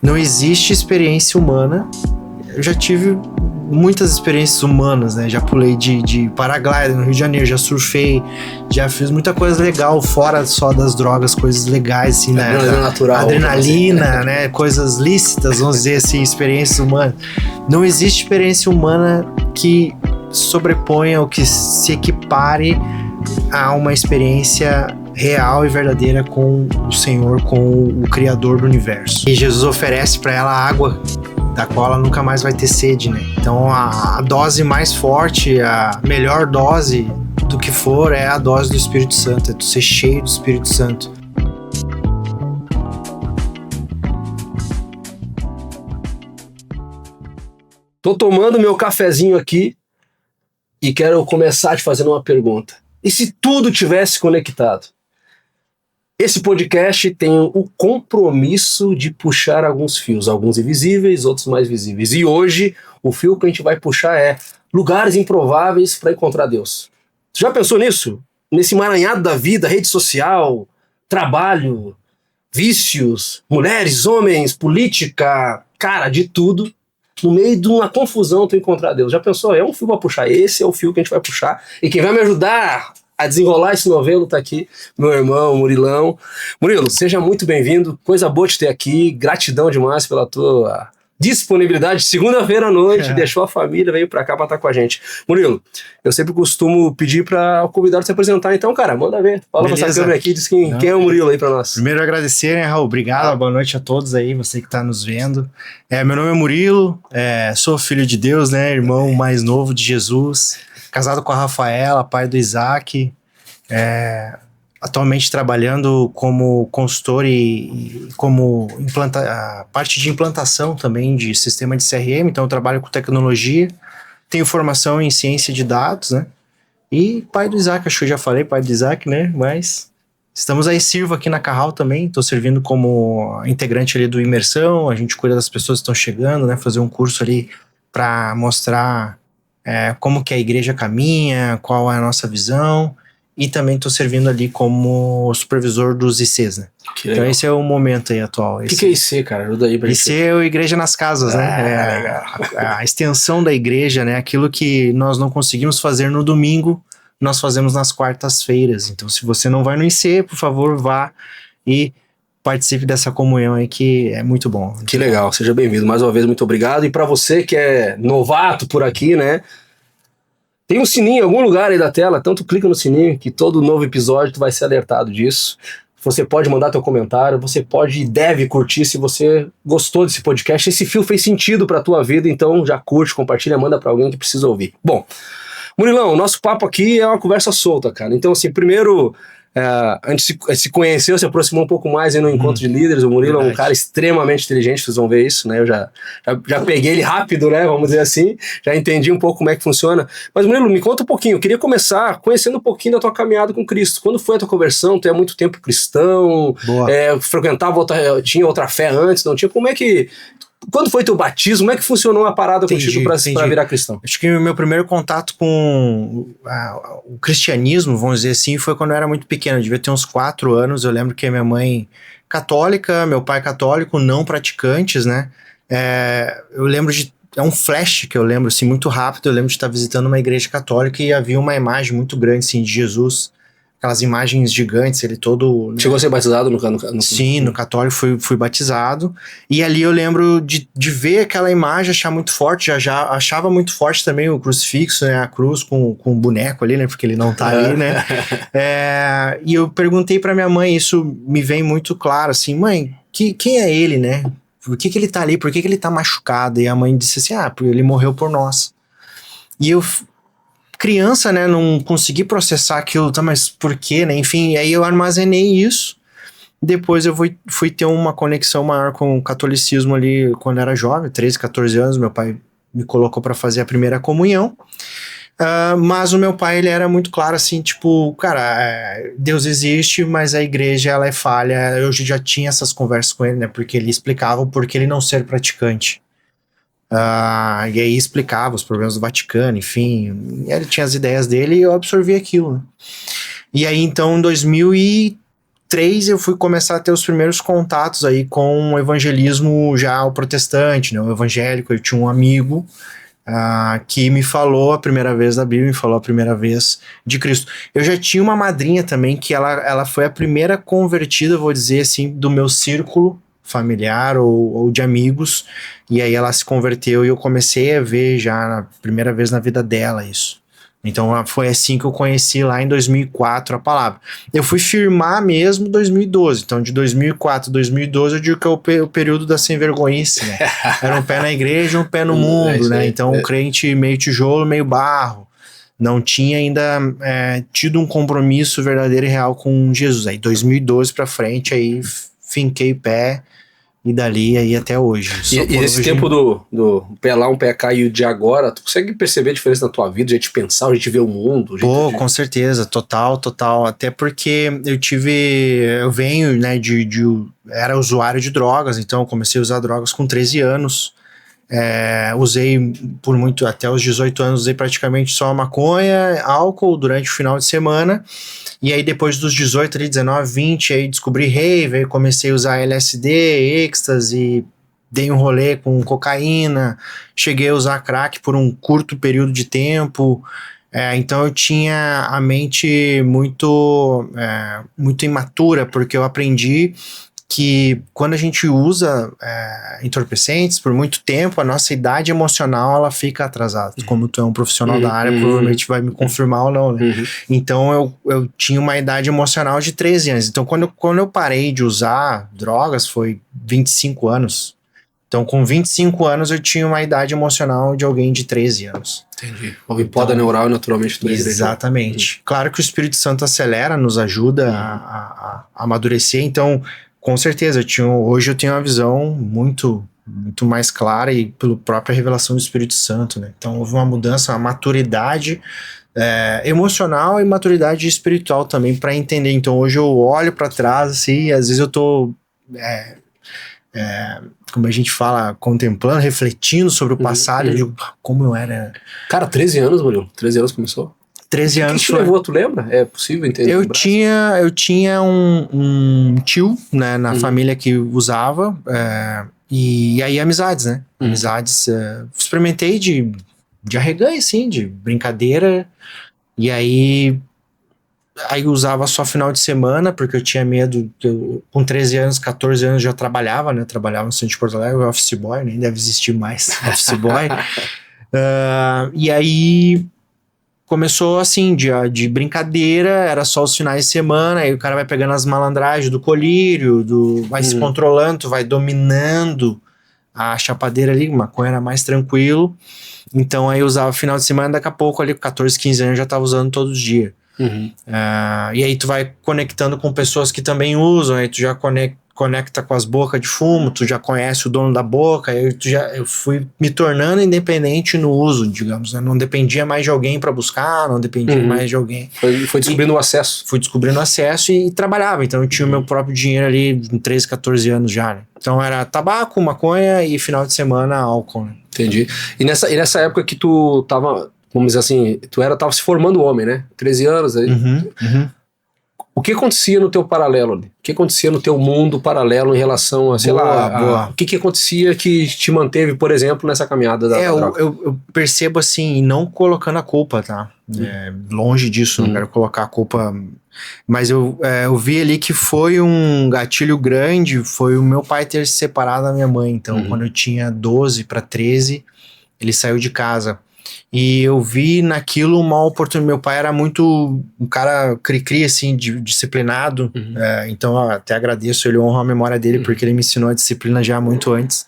Não existe experiência humana. Eu já tive muitas experiências humanas, né? Já pulei de paraglider no Rio de Janeiro, já surfei, já fiz muita coisa legal, fora só das drogas, coisas legais, assim, né? Adrenalina, né? Coisas lícitas, vamos dizer assim, experiências humanas. Não existe experiência humana que sobreponha ou que se equipare a uma experiência real e verdadeira com o Senhor, com o Criador do universo. E Jesus oferece para ela água da qual ela nunca mais vai ter sede, né? Então a dose mais forte, a melhor dose do que for é a dose do Espírito Santo, é tu ser cheio do Espírito Santo. Tô tomando meu cafezinho aqui e quero começar te fazendo uma pergunta. E se tudo tivesse conectado? Esse podcast tem o compromisso de puxar alguns fios, alguns invisíveis, outros mais visíveis. E hoje, o fio que a gente vai puxar é lugares improváveis para encontrar Deus. Você já pensou nisso? Nesse emaranhado da vida, rede social, trabalho, vícios, mulheres, homens, política, cara, de tudo. No meio de uma confusão tu encontrar Deus. Já pensou? É um fio para puxar. Esse é o fio que a gente vai puxar. E quem vai me ajudar a desenrolar esse novelo tá aqui, meu irmão, Murilão. Murilo, seja muito bem-vindo. Coisa boa te ter aqui. Gratidão demais pela tua disponibilidade. Segunda-feira à noite, deixou a família, veio pra cá pra estar com a gente. Murilo, eu sempre costumo pedir pra o convidado se apresentar. Então, cara, manda ver. Fala pra essa câmera aqui, diz quem é o Murilo aí pra nós. Primeiro agradecer, né, Raul? Obrigado, boa noite a todos aí, você que tá nos vendo. Meu nome é Murilo, sou filho de Deus, né, irmão mais novo de Jesus, casado com a Rafaela, pai do Isaac, atualmente trabalhando como consultor e como a parte de implantação também de sistema de CRM, então eu trabalho com tecnologia, tenho formação em ciência de dados, né, e pai do Isaac, acho que eu já falei, pai do Isaac, né, mas estamos aí, sirvo aqui na Carral também, estou servindo como integrante ali do Imersão, a gente cuida das pessoas que estão chegando, né, fazer um curso ali para mostrar como que a igreja caminha, qual é a nossa visão, e também estou servindo ali como supervisor dos ICs, né? Então esse é o momento aí atual. O que é IC, cara? Ajuda aí pra gente. IC é a Igreja nas Casas, né? A extensão da igreja, né? Aquilo que nós não conseguimos fazer no domingo, nós fazemos nas quartas-feiras. Então se você não vai no IC, por favor, vá e participe dessa comunhão aí, que é muito bom. Que legal, seja bem-vindo. Mais uma vez, muito obrigado. E para você que é novato por aqui, né? Tem um sininho em algum lugar aí da tela, então tu clica no sininho que todo novo episódio tu vai ser alertado disso. Você pode mandar teu comentário, você pode e deve curtir se você gostou desse podcast, esse fio fez sentido pra tua vida, então já curte, compartilha, manda pra alguém que precisa ouvir. Bom, Murilão, nosso papo aqui é uma conversa solta, cara. Então assim, primeiro, a gente se conheceu, se aproximou um pouco mais aí no encontro de líderes. O Murilo é um cara extremamente inteligente, vocês vão ver isso, né? Eu já peguei ele rápido, né? Vamos dizer assim, já entendi um pouco como é que funciona. Mas Murilo, me conta um pouquinho, eu queria começar conhecendo um pouquinho da tua caminhada com Cristo. Quando foi a tua conversão? Tu é muito tempo cristão, frequentava tinha outra fé antes, não tinha? Como é que... Quando foi teu batismo? Como é que funcionou a parada contigo pra virar cristão? Acho que o meu primeiro contato com o cristianismo, vamos dizer assim, foi quando eu era muito pequeno. Eu devia ter uns 4 anos. Eu lembro que a minha mãe católica, meu pai católico, não praticantes, né? Eu lembro de... É um flash que eu lembro, assim, muito rápido. Eu lembro de estar visitando uma igreja católica e havia uma imagem muito grande, assim, de Jesus. Aquelas imagens gigantes, ele todo... Chegou a ser batizado no Sim, no católico fui batizado. E ali eu lembro de ver aquela imagem, achar muito forte. Já achava muito forte também o crucifixo, né? A cruz com o boneco ali, né? Porque ele não tá ali, né? E eu perguntei pra minha mãe, isso me vem muito claro, assim, mãe, quem é ele, né? Por que ele tá ali? Por que ele tá machucado? E a mãe disse assim, porque ele morreu por nós. E eu... criança, né, não consegui processar aquilo, tá, mas por quê, né, enfim, aí eu armazenei isso, depois eu fui ter uma conexão maior com o catolicismo ali, quando era jovem, 13, 14 anos, meu pai me colocou para fazer a primeira comunhão, mas o meu pai, ele era muito claro, assim, tipo, cara, Deus existe, mas a igreja, ela é falha. Eu já tinha essas conversas com ele, né, porque ele explicava o porquê ele não ser praticante. E aí explicava os problemas do Vaticano, enfim, ele tinha as ideias dele e eu absorvi aquilo, né? E aí então em 2013 2003 eu fui começar a ter os primeiros contatos aí com o evangelismo já o protestante, né? O evangélico. Eu tinha um amigo que me falou a primeira vez da Bíblia, me falou a primeira vez de Cristo. Eu já tinha uma madrinha também, que ela foi a primeira convertida, vou dizer assim, do meu círculo familiar ou de amigos, e aí ela se converteu e eu comecei a ver já na primeira vez na vida dela isso. Então foi assim que eu conheci lá em 2004 a palavra. Eu fui firmar mesmo em 2012. Então de 2004 a 2012 eu digo que é o período da sem vergonhice, né? Era um pé na igreja, um pé no mundo, né? Então um crente meio tijolo, meio barro. Não tinha ainda tido um compromisso verdadeiro e real com Jesus. Aí 2012 pra frente, aí finquei pé. E dali aí até hoje. E esse tempo do pé lá, um pé cá e o de agora, tu consegue perceber a diferença na tua vida, a gente pensar, a gente ver o mundo? Com certeza, total. Até porque eu venho, né, era usuário de drogas, então eu comecei a usar drogas com 13 anos. Usei até os 18 anos, usei praticamente só maconha, álcool durante o final de semana. E aí depois dos 18, ali, 19, 20, aí descobri rave, aí comecei a usar LSD, êxtase, dei um rolê com cocaína, cheguei a usar crack por um curto período de tempo. Então eu tinha a mente muito imatura, porque eu aprendi que quando a gente usa entorpecentes por muito tempo, a nossa idade emocional ela fica atrasada. Como tu é um profissional da área, provavelmente vai me confirmar ou não, né? Então eu tinha uma idade emocional de 13 anos. Então quando eu parei de usar drogas foi 25 anos. Então com 25 anos eu tinha uma idade emocional de alguém de 13 anos. Entendi. O poda neural naturalmente tu exatamente. Claro que o Espírito Santo acelera, nos ajuda a amadurecer, então com certeza, hoje eu tenho uma visão muito, muito mais clara e pela própria revelação do Espírito Santo, né? Então houve uma mudança, uma maturidade emocional e maturidade espiritual também para entender. Então hoje eu olho para trás assim, e às vezes eu tô como a gente fala, contemplando, refletindo sobre o passado, eu digo, como eu era... Cara, 13 anos, Murilo, 13 anos começou? 13 anos. O que te levou, tu lembra? É possível entender? Eu tinha um tio, né, na família que usava, e aí amizades, né? Amizades, experimentei de arreganho, assim, de brincadeira, e aí usava só final de semana, porque eu tinha medo, com 13 anos, 14 anos já trabalhava, né? Trabalhava no centro de Porto Alegre, office boy, nem deve existir mais office boy. E aí começou assim, de brincadeira, era só os finais de semana, aí o cara vai pegando as malandragens do colírio, vai se controlando, tu vai dominando a chapadeira ali, maconha era mais tranquilo, então aí usava final de semana, daqui a pouco ali com 14, 15 anos já tava usando todo dia. E aí tu vai conectando com pessoas que também usam, aí tu já conecta com as bocas de fumo, tu já conhece o dono da boca, eu fui me tornando independente no uso, digamos, né? Não dependia mais de alguém para buscar, não dependia mais de alguém. Foi descobrindo o acesso. Fui descobrindo o acesso e trabalhava, então eu tinha o meu próprio dinheiro ali com 13, 14 anos já, né? Então era tabaco, maconha e final de semana álcool, né? Entendi. E nessa época que tu tava, vamos dizer assim, tava se formando homem, né? 13 anos aí. O que acontecia no teu paralelo ali? O que acontecia no teu mundo paralelo em relação a, sei lá, o que acontecia que te manteve, por exemplo, nessa caminhada da droga? Eu percebo assim, e não colocando a culpa, tá? Longe disso, não quero colocar a culpa, mas eu vi ali que foi um gatilho grande, foi o meu pai ter se separado da minha mãe. Então, quando eu tinha 12 para 13, ele saiu de casa. E eu vi naquilo uma oportunidade. Meu pai era muito um cara cri-cri, assim, disciplinado. Então eu até agradeço, ele honra a memória dele, porque ele me ensinou a disciplina já muito antes.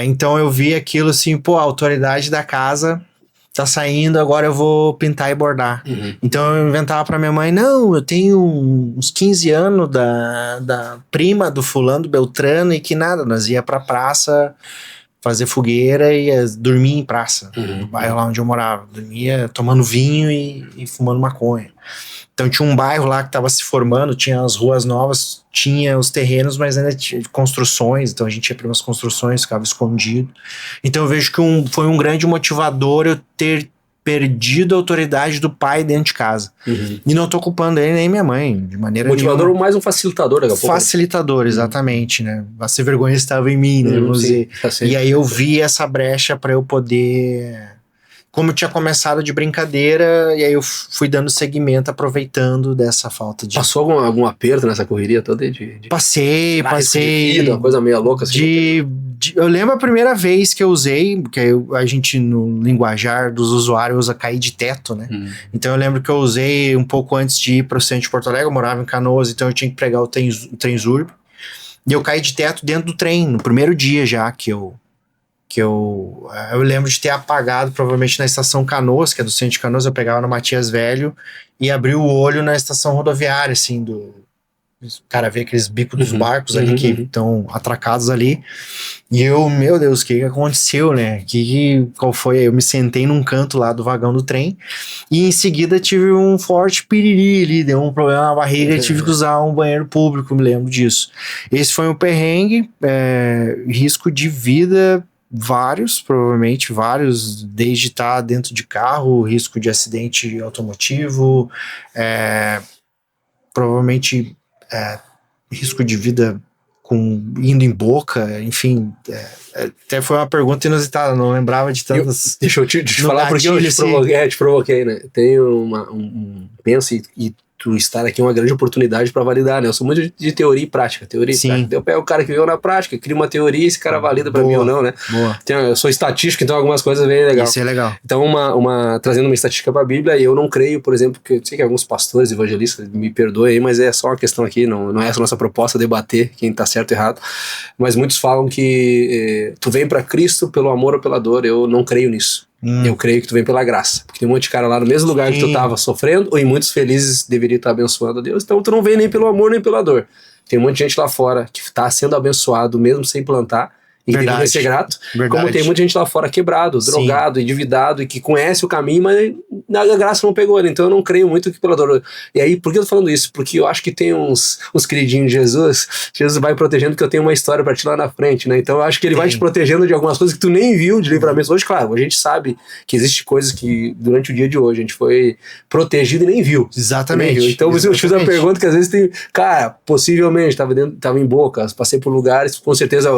Então eu vi aquilo assim, pô, a autoridade da casa tá saindo, agora eu vou pintar e bordar. Então eu inventava pra minha mãe, não, eu tenho uns 15 anos da prima do fulano, do Beltrano, e que nada, nós ia pra praça fazer fogueira e dormir em praça, no bairro lá onde eu morava. Dormia tomando vinho e fumando maconha. Então tinha um bairro lá que estava se formando, tinha as ruas novas, tinha os terrenos, mas ainda tinha construções, então a gente ia para umas construções, ficava escondido. Então eu vejo que foi um grande motivador eu ter perdido a autoridade do pai dentro de casa. E não tô culpando ele nem minha mãe, de maneira Motivador nenhuma. ou mais um facilitador daqui a pouco. Facilitador, exatamente, né? A sem vergonha estava em mim, né? Vamos dizer. E aí eu vi essa brecha para eu poder... Como eu tinha começado de brincadeira, e aí eu fui dando seguimento, aproveitando dessa falta de... Passou algum aperto nessa correria toda? Passei. Uma coisa meio louca assim. Eu lembro a primeira vez que eu usei, porque a gente no linguajar dos usuários usa cair de teto, né? Então eu lembro que eu usei um pouco antes de ir para o centro de Porto Alegre, eu morava em Canoas, então eu tinha que pegar o Transurb. E eu caí de teto dentro do trem, no primeiro dia já que eu lembro de ter apagado, provavelmente na estação Canoas, que é do centro de Canoas, eu pegava no Matias Velho e abri o olho na estação rodoviária, assim, o cara vê aqueles bicos dos barcos ali que estão atracados ali, e eu, meu Deus, o que aconteceu, né? Qual foi? Eu me sentei num canto lá do vagão do trem, e em seguida tive um forte piriri ali, deu um problema na barriga e tive que usar um banheiro público, me lembro disso. Esse foi um perrengue, risco de vida... Provavelmente vários, desde estar dentro de carro, risco de acidente automotivo, provavelmente risco de vida indo em boca, enfim, até foi uma pergunta inusitada, não lembrava de tantas... Deixa eu te falar porque eu te provoquei, né? Tem pensa e tu estar aqui é uma grande oportunidade para validar, né? Eu sou muito de teoria e prática. Sim. Eu pego o cara que veio na prática, cria uma teoria e esse cara valida para mim ou não, né? Boa. Eu sou estatístico, então algumas coisas vêm legal. Isso é legal. Então, trazendo uma estatística para a Bíblia, eu não creio, por exemplo, que eu sei que alguns pastores evangelistas me perdoem aí, mas é só uma questão aqui, não é essa a nossa proposta debater quem tá certo e errado, mas muitos falam que tu vem para Cristo pelo amor ou pela dor. Eu não creio nisso. Eu creio que tu vem pela graça. Porque tem um monte de cara lá no mesmo lugar que tu tava sofrendo, ou em muitos felizes deveria estar abençoando a Deus. Então tu não vem nem pelo amor nem pela dor. Tem um monte de gente lá fora que tá sendo abençoado mesmo sem plantar e que deveria ser grato. Como tem muita gente lá fora quebrado, drogado, endividado e que conhece o caminho, mas a graça não pegou ele. Então eu não creio muito que pela dor. E aí, por que eu tô falando isso? Porque eu acho que tem uns queridinhos de Jesus. Jesus vai protegendo, que eu tenho uma história pra ti lá na frente, né? Então eu acho que ele vai te protegendo de algumas coisas que tu nem viu de livramento. Hoje, claro, a gente sabe que existe coisas que durante o dia de hoje a gente foi protegido e nem viu. Exatamente. Nem viu. Então eu te fiz uma pergunta que às vezes tem... Cara, possivelmente tava em Boca, passei por lugares, com certeza...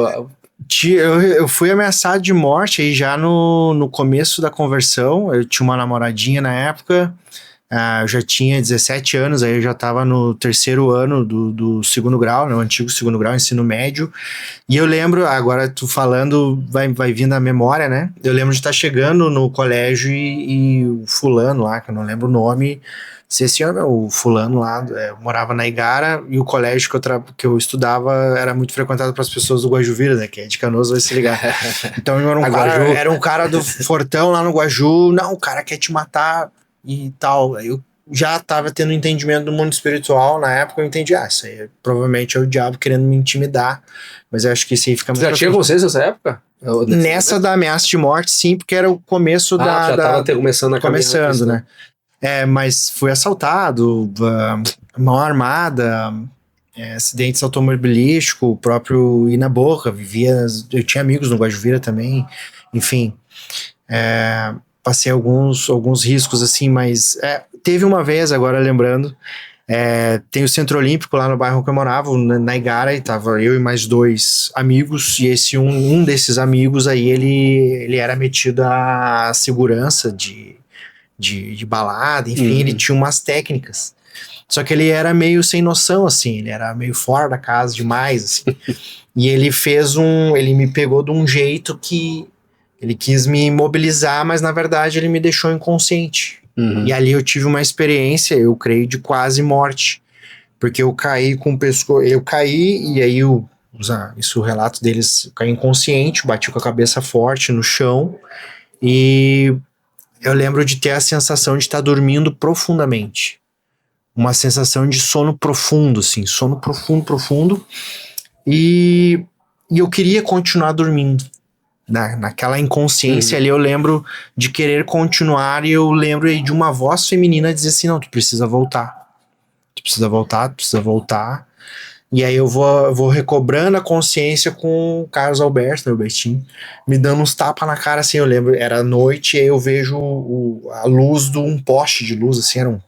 Eu fui ameaçado de morte aí já no começo da conversão. Eu tinha uma namoradinha na época, eu já tinha 17 anos, aí eu já estava no terceiro ano do segundo grau, né, o antigo segundo grau, ensino médio. E eu lembro, agora tu falando, vai vindo a memória, né? Eu lembro de estar chegando no colégio e o fulano lá, que eu não lembro o nome, esse ano, o fulano lá, morava na Igara, e o colégio que eu estudava era muito frequentado para as pessoas do Guajuvira, né, que é de Canoas, vai se ligar. Então eu era um cara do Fortão lá no Guaju, não, o cara quer te matar e tal. Eu já estava tendo entendimento do mundo espiritual, na época eu entendi, isso aí provavelmente é o diabo querendo me intimidar, mas eu acho que isso aí fica muito... Já tinha consciência nessa época? Nessa da ameaça de morte, sim, porque era o começo já tava começando a caminhar. Começando, né? Mas fui assaltado, mão armada, acidentes automobilísticos, o próprio ir na boca, eu tinha amigos no Guajuvira também, enfim, passei alguns riscos assim, mas teve uma vez, agora lembrando, tem o Centro Olímpico lá no bairro que eu morava, na Igara, e tava eu e mais 2 amigos, e esse um desses amigos aí, ele era metido à segurança de balada, enfim, ele tinha umas técnicas. Só que ele era meio sem noção, assim, ele era meio fora da casa demais, assim. E ele me pegou de um jeito que ele quis me imobilizar, mas na verdade ele me deixou inconsciente. E ali eu tive uma experiência, eu creio, de quase morte. Porque eu caí com o pescoço, e aí isso o relato deles, eu caí inconsciente, bati com a cabeça forte no chão, e eu lembro de ter a sensação de estar dormindo profundamente. Uma sensação de sono profundo, assim, sono profundo. E eu queria continuar dormindo. Naquela inconsciência ali, eu lembro de querer continuar, e eu lembro de uma voz feminina dizer assim, não, tu precisa voltar. Tu precisa voltar. E aí eu vou recobrando a consciência com o Carlos Alberto, né, o Bertinho, me dando uns tapas na cara, assim, eu lembro, era noite, e aí eu vejo a luz de um poste de luz, assim, era um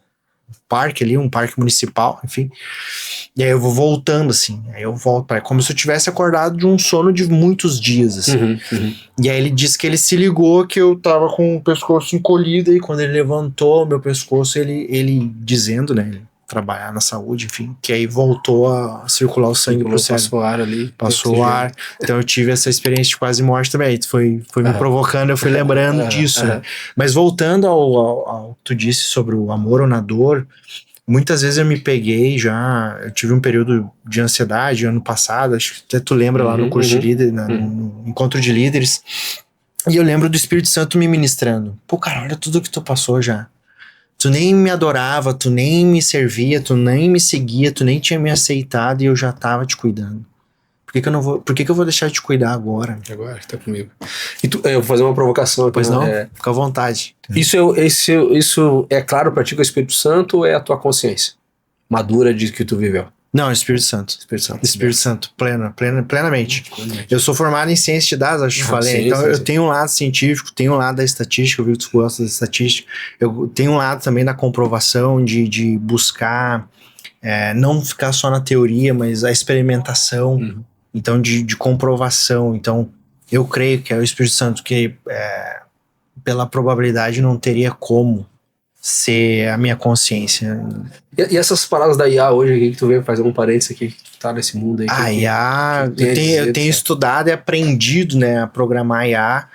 parque ali, um parque municipal, enfim. E aí eu vou voltando, assim, aí eu volto, como se eu tivesse acordado de um sono de muitos dias, assim. E aí ele disse que ele se ligou que eu tava com o pescoço encolhido, e quando ele levantou meu pescoço, ele dizendo, né, ele trabalhar na saúde, enfim, que aí voltou a circular o sangue pro cérebro. Passou o ar ali. Passou o ar. Então eu tive essa experiência de quase morte também. Foi me provocando, eu fui lembrando disso, né? Mas voltando ao que tu disse sobre o amor ou na dor, muitas vezes eu me peguei eu tive um período de ansiedade ano passado, acho que até tu lembra lá no curso de líder, no encontro de líderes, e eu lembro do Espírito Santo me ministrando. Pô, cara, olha tudo que tu passou já. Tu nem me adorava, tu nem me servia, tu nem me seguia, tu nem tinha me aceitado e eu já tava te cuidando. Por que que eu vou deixar de te cuidar agora? Agora, tá comigo. E eu vou fazer uma provocação aqui. Pois não? Fica à vontade. Isso é claro pra ti com o Espírito Santo ou é a tua consciência madura de que tu viveu? Não, Espírito Santo. Espírito Santo, plenamente. Eu sou formado em ciência de dados, acho que falei. Então eu tenho um lado científico, tenho um lado da estatística, eu vi que tu gosta da estatística. Eu tenho um lado também da comprovação, de buscar, não ficar só na teoria, mas a experimentação. Então, de comprovação. Então, eu creio que é o Espírito Santo que, pela probabilidade, não teria como ser a minha consciência. E essas palavras da IA hoje aqui, que tu veio fazer um parênteses aqui, que tu tá nesse mundo aí. A IA, eu tenho estudado e aprendido, né, a programar IA.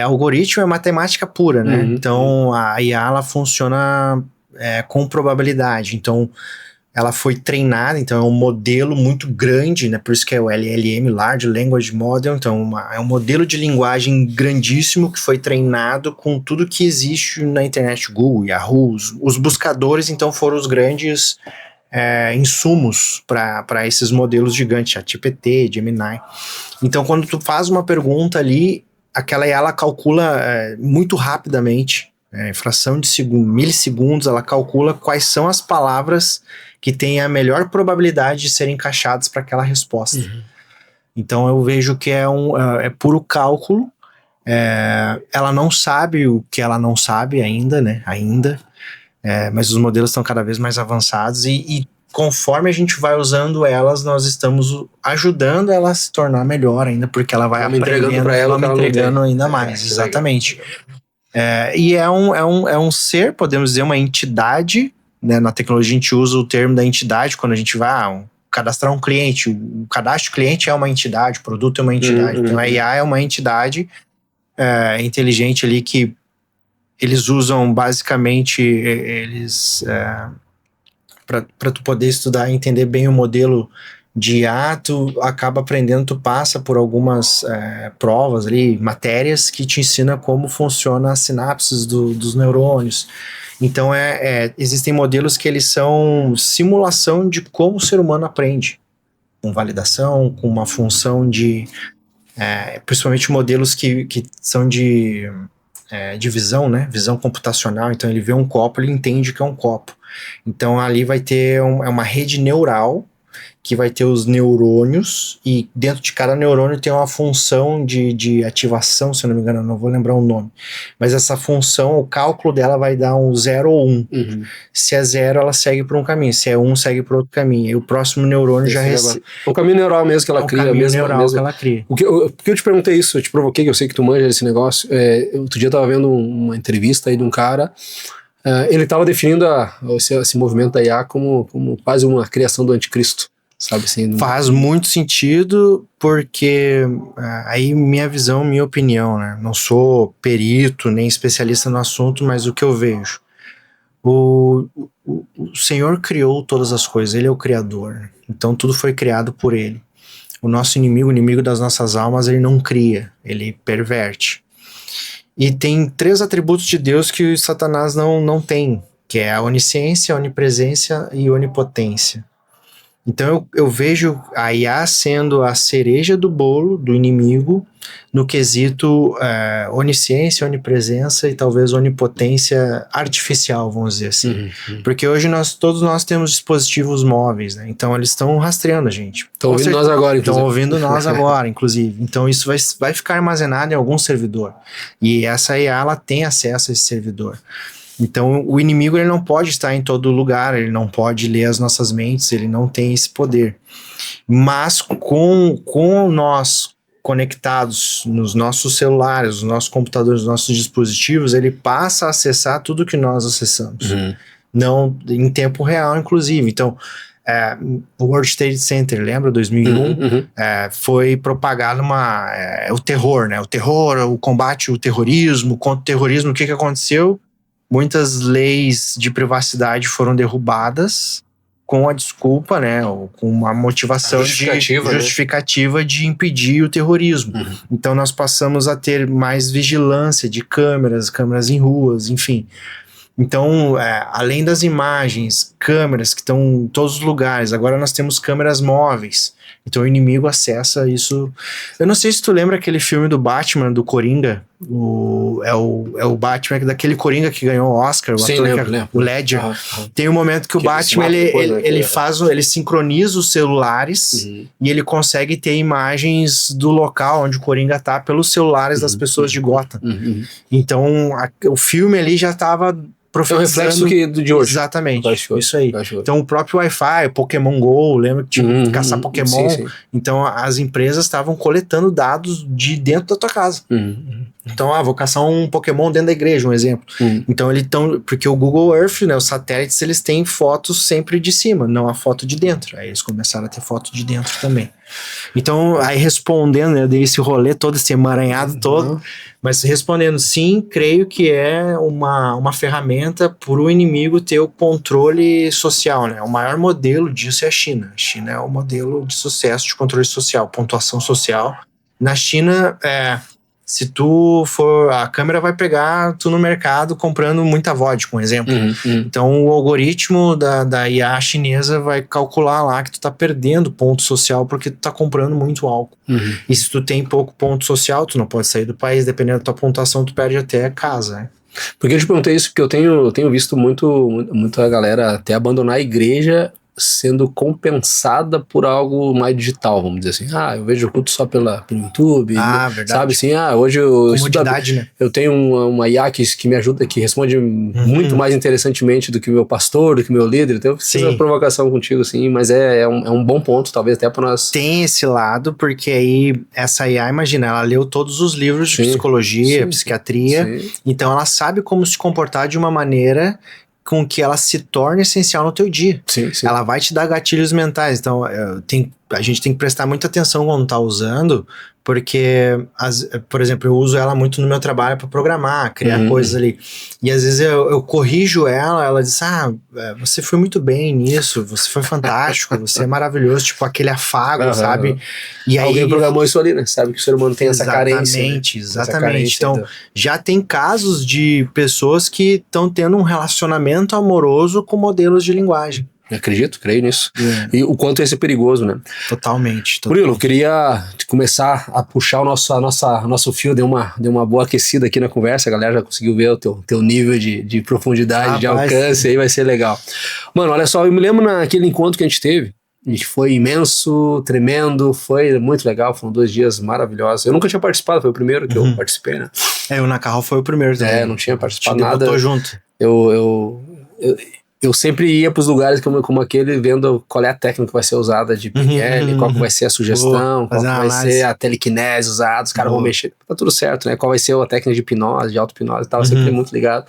Algoritmo é matemática pura, né? Então, a IA, ela funciona com probabilidade. Então, ela foi treinada, então é um modelo muito grande, né? Por isso que é o LLM, Large Language Model. Então é um modelo de linguagem grandíssimo que foi treinado com tudo que existe na internet, Google, Yahoo, os buscadores, então foram os grandes insumos para esses modelos gigantes, ChatGPT, Gemini. Então quando tu faz uma pergunta ali, aquela IA, ela calcula muito rapidamente, em fração de milissegundos, ela calcula quais são as palavras que têm a melhor probabilidade de serem encaixadas para aquela resposta. Então eu vejo que é puro cálculo. Ela não sabe o que ela não sabe ainda, né? Mas os modelos estão cada vez mais avançados e conforme a gente vai usando elas, nós estamos ajudando ela a se tornar melhor ainda, porque ela vai aprendendo para ela, entregando ainda mais. Exatamente. E é um ser, podemos dizer, uma entidade, né? Na tecnologia a gente usa o termo da entidade quando a gente vai cadastrar um cliente. O cadastro do cliente é uma entidade, o produto é uma entidade. Então a IA é uma entidade inteligente ali que eles usam basicamente para tu poder estudar e entender bem o modelo de IA, tu acaba aprendendo, tu passa por algumas provas ali, matérias que te ensinam como funciona as sinapses dos neurônios. Então existem modelos que eles são simulação de como o ser humano aprende, com validação, com uma função de principalmente modelos que são de visão, né? Visão computacional. Então ele vê um copo, ele entende que é um copo. Então ali vai ter uma rede neural que vai ter os neurônios, e dentro de cada neurônio tem uma função de ativação, se eu não me engano, eu não vou lembrar o nome, mas essa função, o cálculo dela vai dar um 0 ou 1. Se é 0, ela segue por um caminho, se é 1, segue por outro caminho, e o próximo neurônio já recebe. O caminho neural mesmo que ela cria. O caminho neural que ela cria. Por que eu te perguntei isso? Eu te provoquei, que eu sei que tu manja desse negócio. Outro dia eu tava vendo uma entrevista aí de um cara, ele tava definindo esse movimento da IA como quase uma criação do anticristo. Sabe, assim, faz muito sentido, porque aí minha visão, minha opinião, né? Não sou perito nem especialista no assunto, mas o que eu vejo, o Senhor criou todas as coisas, Ele é o Criador, né? Então tudo foi criado por Ele. O nosso inimigo, o inimigo das nossas almas, ele não cria, ele perverte. E tem 3 atributos de Deus que o Satanás não tem, que é a onisciência, a onipresença e a onipotência. Então eu vejo a IA sendo a cereja do bolo do inimigo no quesito onisciência, onipresença e talvez onipotência artificial, vamos dizer assim. Porque hoje todos nós temos dispositivos móveis, né? Então eles estão rastreando a gente. Estão ouvindo nós agora, inclusive. Estão ouvindo nós agora, inclusive. Então isso vai ficar armazenado em algum servidor. E essa IA, ela tem acesso a esse servidor. Então, o inimigo ele não pode estar em todo lugar, ele não pode ler as nossas mentes, ele não tem esse poder. Mas com nós conectados nos nossos celulares, nos nossos computadores, nos nossos dispositivos, ele passa a acessar tudo que nós acessamos. Não em tempo real, inclusive. Então, o World Trade Center, lembra? 2001? Foi propagado o terror, né? O terror, o combate, o terrorismo, contra o terrorismo. O que aconteceu? Muitas leis de privacidade foram derrubadas com a desculpa, né, ou com uma motivação justificativa de impedir o terrorismo. Então nós passamos a ter mais vigilância de câmeras em ruas, enfim. Então, além das imagens, câmeras que estão em todos os lugares, agora nós temos câmeras móveis. Então o inimigo acessa isso. Eu não sei se tu lembra aquele filme do Batman, do Coringa. É o Batman daquele Coringa que ganhou o Oscar. Sim, lembro. O Ledger. Tem um momento que o Batman ele sincroniza os celulares e ele consegue ter imagens do local onde o Coringa tá pelos celulares das pessoas de Gotham. Então o filme ali já estava profetizando. É um reflexo de hoje. Exatamente. Isso aí. Então o próprio Wi-Fi, Pokémon Go, lembra que tinha que caçar Pokémon? Sim. Então as empresas estavam coletando dados de dentro da tua casa. Então, vou caçar um Pokémon dentro da igreja, um exemplo. Então porque o Google Earth, né, os satélites, eles têm fotos sempre de cima, não a foto de dentro. Aí eles começaram a ter foto de dentro também. Então, aí respondendo, né, eu dei esse rolê todo, esse emaranhado todo, mas respondendo, sim, creio que é uma ferramenta para o inimigo ter o controle social, né? O maior modelo disso é a China. A China é o modelo de sucesso de controle social, pontuação social. Na China, se tu for, a câmera vai pegar tu no mercado comprando muita vodka, um exemplo. Então o algoritmo da IA chinesa vai calcular lá que tu tá perdendo ponto social porque tu tá comprando muito álcool. E se tu tem pouco ponto social, tu não pode sair do país, dependendo da tua pontuação, tu perde até casa, né? Porque eu te perguntei isso porque eu tenho visto muita galera até abandonar a igreja sendo compensada por algo mais digital, vamos dizer assim. Eu vejo o culto só pelo YouTube, verdade. Sabe assim, hoje eu né? Eu tenho uma IA que me ajuda, que responde muito mais interessantemente do que o meu pastor, do que o meu líder, então eu preciso uma provocação contigo, assim, mas é um bom ponto, talvez até para nós. Tem esse lado, porque aí essa IA, imagina, ela leu todos os livros de psicologia, psiquiatria, então ela sabe como se comportar de uma maneira com que ela se torne essencial no teu dia. Ela vai te dar gatilhos mentais. Então, a gente tem que prestar muita atenção quando tá usando, porque, por exemplo, eu uso ela muito no meu trabalho para programar, criar coisas ali. E às vezes eu corrijo ela diz, você foi muito bem nisso, você foi fantástico, você é maravilhoso, tipo aquele afago, sabe? E aí, alguém programou isso ali, né? Sabe que o ser humano tem essa carência. Exatamente. Então, já tem casos de pessoas que estão tendo um relacionamento amoroso com modelos de linguagem. Acredito, creio nisso. E o quanto isso é perigoso, né? Totalmente. Murilo, eu queria começar a puxar o nosso fio, deu uma boa aquecida aqui na conversa, a galera já conseguiu ver o teu nível de profundidade, de alcance, aí vai ser legal. Mano, olha só, eu me lembro naquele encontro que a gente teve, foi imenso, tremendo, foi muito legal, foram 2 dias maravilhosos. Eu nunca tinha participado, foi o primeiro que eu participei, né? O Na Carro foi o primeiro também. Não tinha participado nada. Botou junto. Eu sempre ia para os lugares como aquele, vendo qual é a técnica que vai ser usada de PNL, qual que vai ser a sugestão, qual que vai ser a telecinese usada, os caras vão mexer, tá tudo certo, né? Qual vai ser a técnica de hipnose, de auto-hipnose e tal, sempre muito ligado.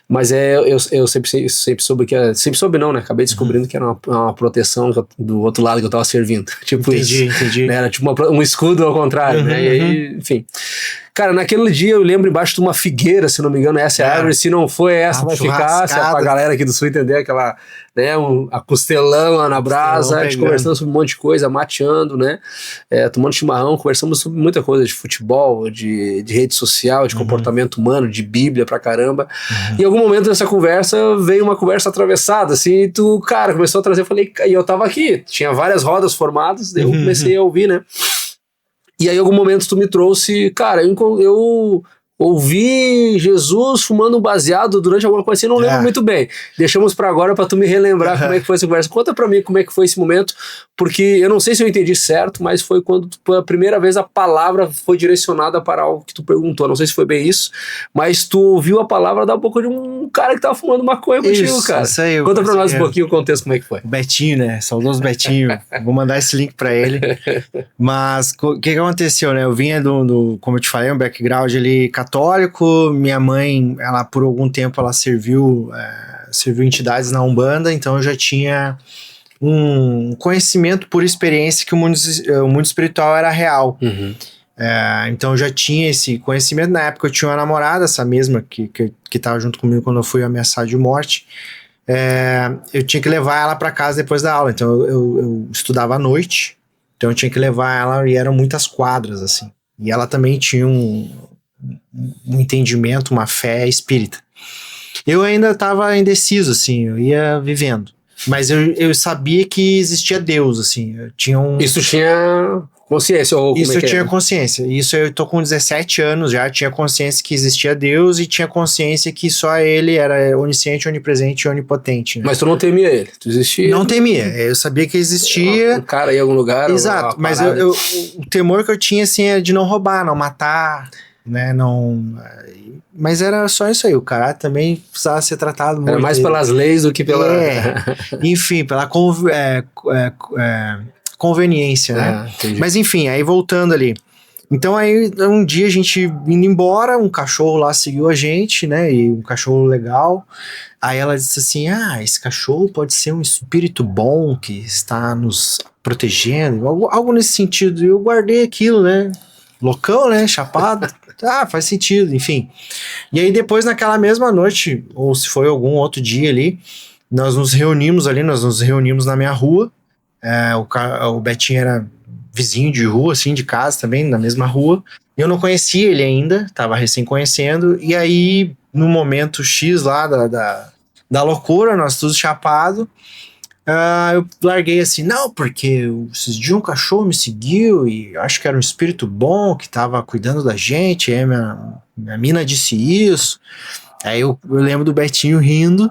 Mas eu sempre soube sempre soube não, né? Acabei descobrindo que era uma proteção do outro lado que eu tava servindo. Tipo entendi. Né? Era tipo um escudo ao contrário, né? E aí, enfim. Cara, naquele dia eu lembro embaixo de uma figueira, se não me engano, essa é a árvore, se não foi essa, vai ficar, se é pra galera aqui do sul entender aquela, né, a costelão lá na brasa, a gente conversando sobre um monte de coisa, mateando, né, tomando chimarrão, conversamos sobre muita coisa de futebol, de rede social, de comportamento humano, de Bíblia pra caramba, e em algum momento dessa conversa, veio uma conversa atravessada, assim, e tu, cara, começou a trazer, eu falei, e eu tava aqui, tinha várias rodas formadas, daí eu comecei a ouvir, né, e aí, em algum momento, tu me trouxe... Cara, eu ouvi Jesus fumando um baseado durante alguma coisa assim, não lembro muito bem. Deixamos pra agora pra tu me relembrar como é que foi essa conversa. Conta pra mim como é que foi esse momento, porque eu não sei se eu entendi certo, mas foi quando pela primeira vez a palavra foi direcionada para algo que tu perguntou. Não sei se foi bem isso, mas tu ouviu a palavra da boca de um cara que tava fumando maconha contigo, cara. Isso aí. Conta pra nós um pouquinho o contexto, como é que foi. Betinho, né? Saudoso Betinho. Vou mandar esse link pra ele. Mas o que aconteceu, né? Eu vinha como eu te falei, um background ali católico. Minha mãe, ela por algum tempo ela serviu entidades na Umbanda, então eu já tinha um conhecimento por experiência que o mundo espiritual era real. Então eu já tinha esse conhecimento. Na época eu tinha uma namorada, essa mesma que tava junto comigo quando eu fui ameaçado de morte. Eu tinha que levar ela para casa depois da aula, então eu estudava à noite, então eu tinha que levar ela, e eram muitas quadras assim, e ela também tinha um entendimento, uma fé espírita. Eu ainda estava indeciso, assim, eu ia vivendo, mas eu sabia que existia Deus, assim, eu tinha Isso tinha consciência? Ou isso eu tinha consciência, isso eu tô com 17 anos já, tinha consciência que existia Deus e tinha consciência que só ele era onisciente, onipresente e onipotente. Né? Mas tu não temia ele? Tu existia? Não temia, eu sabia que existia. Um cara em algum lugar? Exato, mas o temor que eu tinha, assim, é de não roubar, não matar, né, não... Mas era só isso aí, o cara também precisava ser tratado muito. Era mais pelas leis do que pela... Enfim, pela conveniência, né? Mas enfim, aí voltando ali. Então aí um dia a gente indo embora, um cachorro lá seguiu a gente, né? E um cachorro legal. Aí ela disse assim, esse cachorro pode ser um espírito bom que está nos protegendo, algo nesse sentido. E eu guardei aquilo, né? Loucão, né? Chapado. Faz sentido, enfim. E aí depois naquela mesma noite, ou se foi algum outro dia ali, nós nos reunimos na minha rua. O Betinho era vizinho de rua, assim, de casa também, na mesma rua. Eu não conhecia ele ainda, tava recém conhecendo. E aí, no momento X lá da loucura, nós todos chapados, eu larguei assim, não, porque esses dias um cachorro me seguiu e acho que era um espírito bom que tava cuidando da gente, aí minha mina disse isso. Aí eu lembro do Betinho rindo,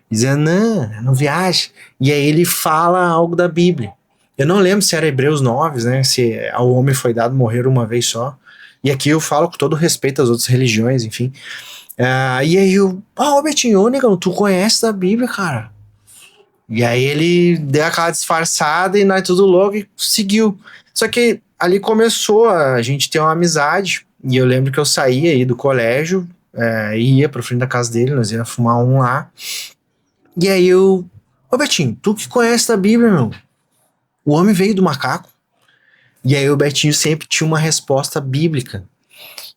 dizendo, não viaja. E aí ele fala algo da Bíblia. Eu não lembro se era Hebreus 9, né? Se ao homem foi dado morrer uma vez só. E aqui eu falo com todo respeito às outras religiões, enfim. E aí eu, Betinho, negão, tu conhece da Bíblia, cara? E aí ele deu aquela disfarçada e nós tudo louco e seguiu. Só que ali começou a gente ter uma amizade. E eu lembro que eu saía aí do colégio, e ia pra frente da casa dele, nós íamos fumar um lá. E aí eu... Betinho, tu que conhece da Bíblia, meu? O homem veio do macaco. E aí o Betinho sempre tinha uma resposta bíblica.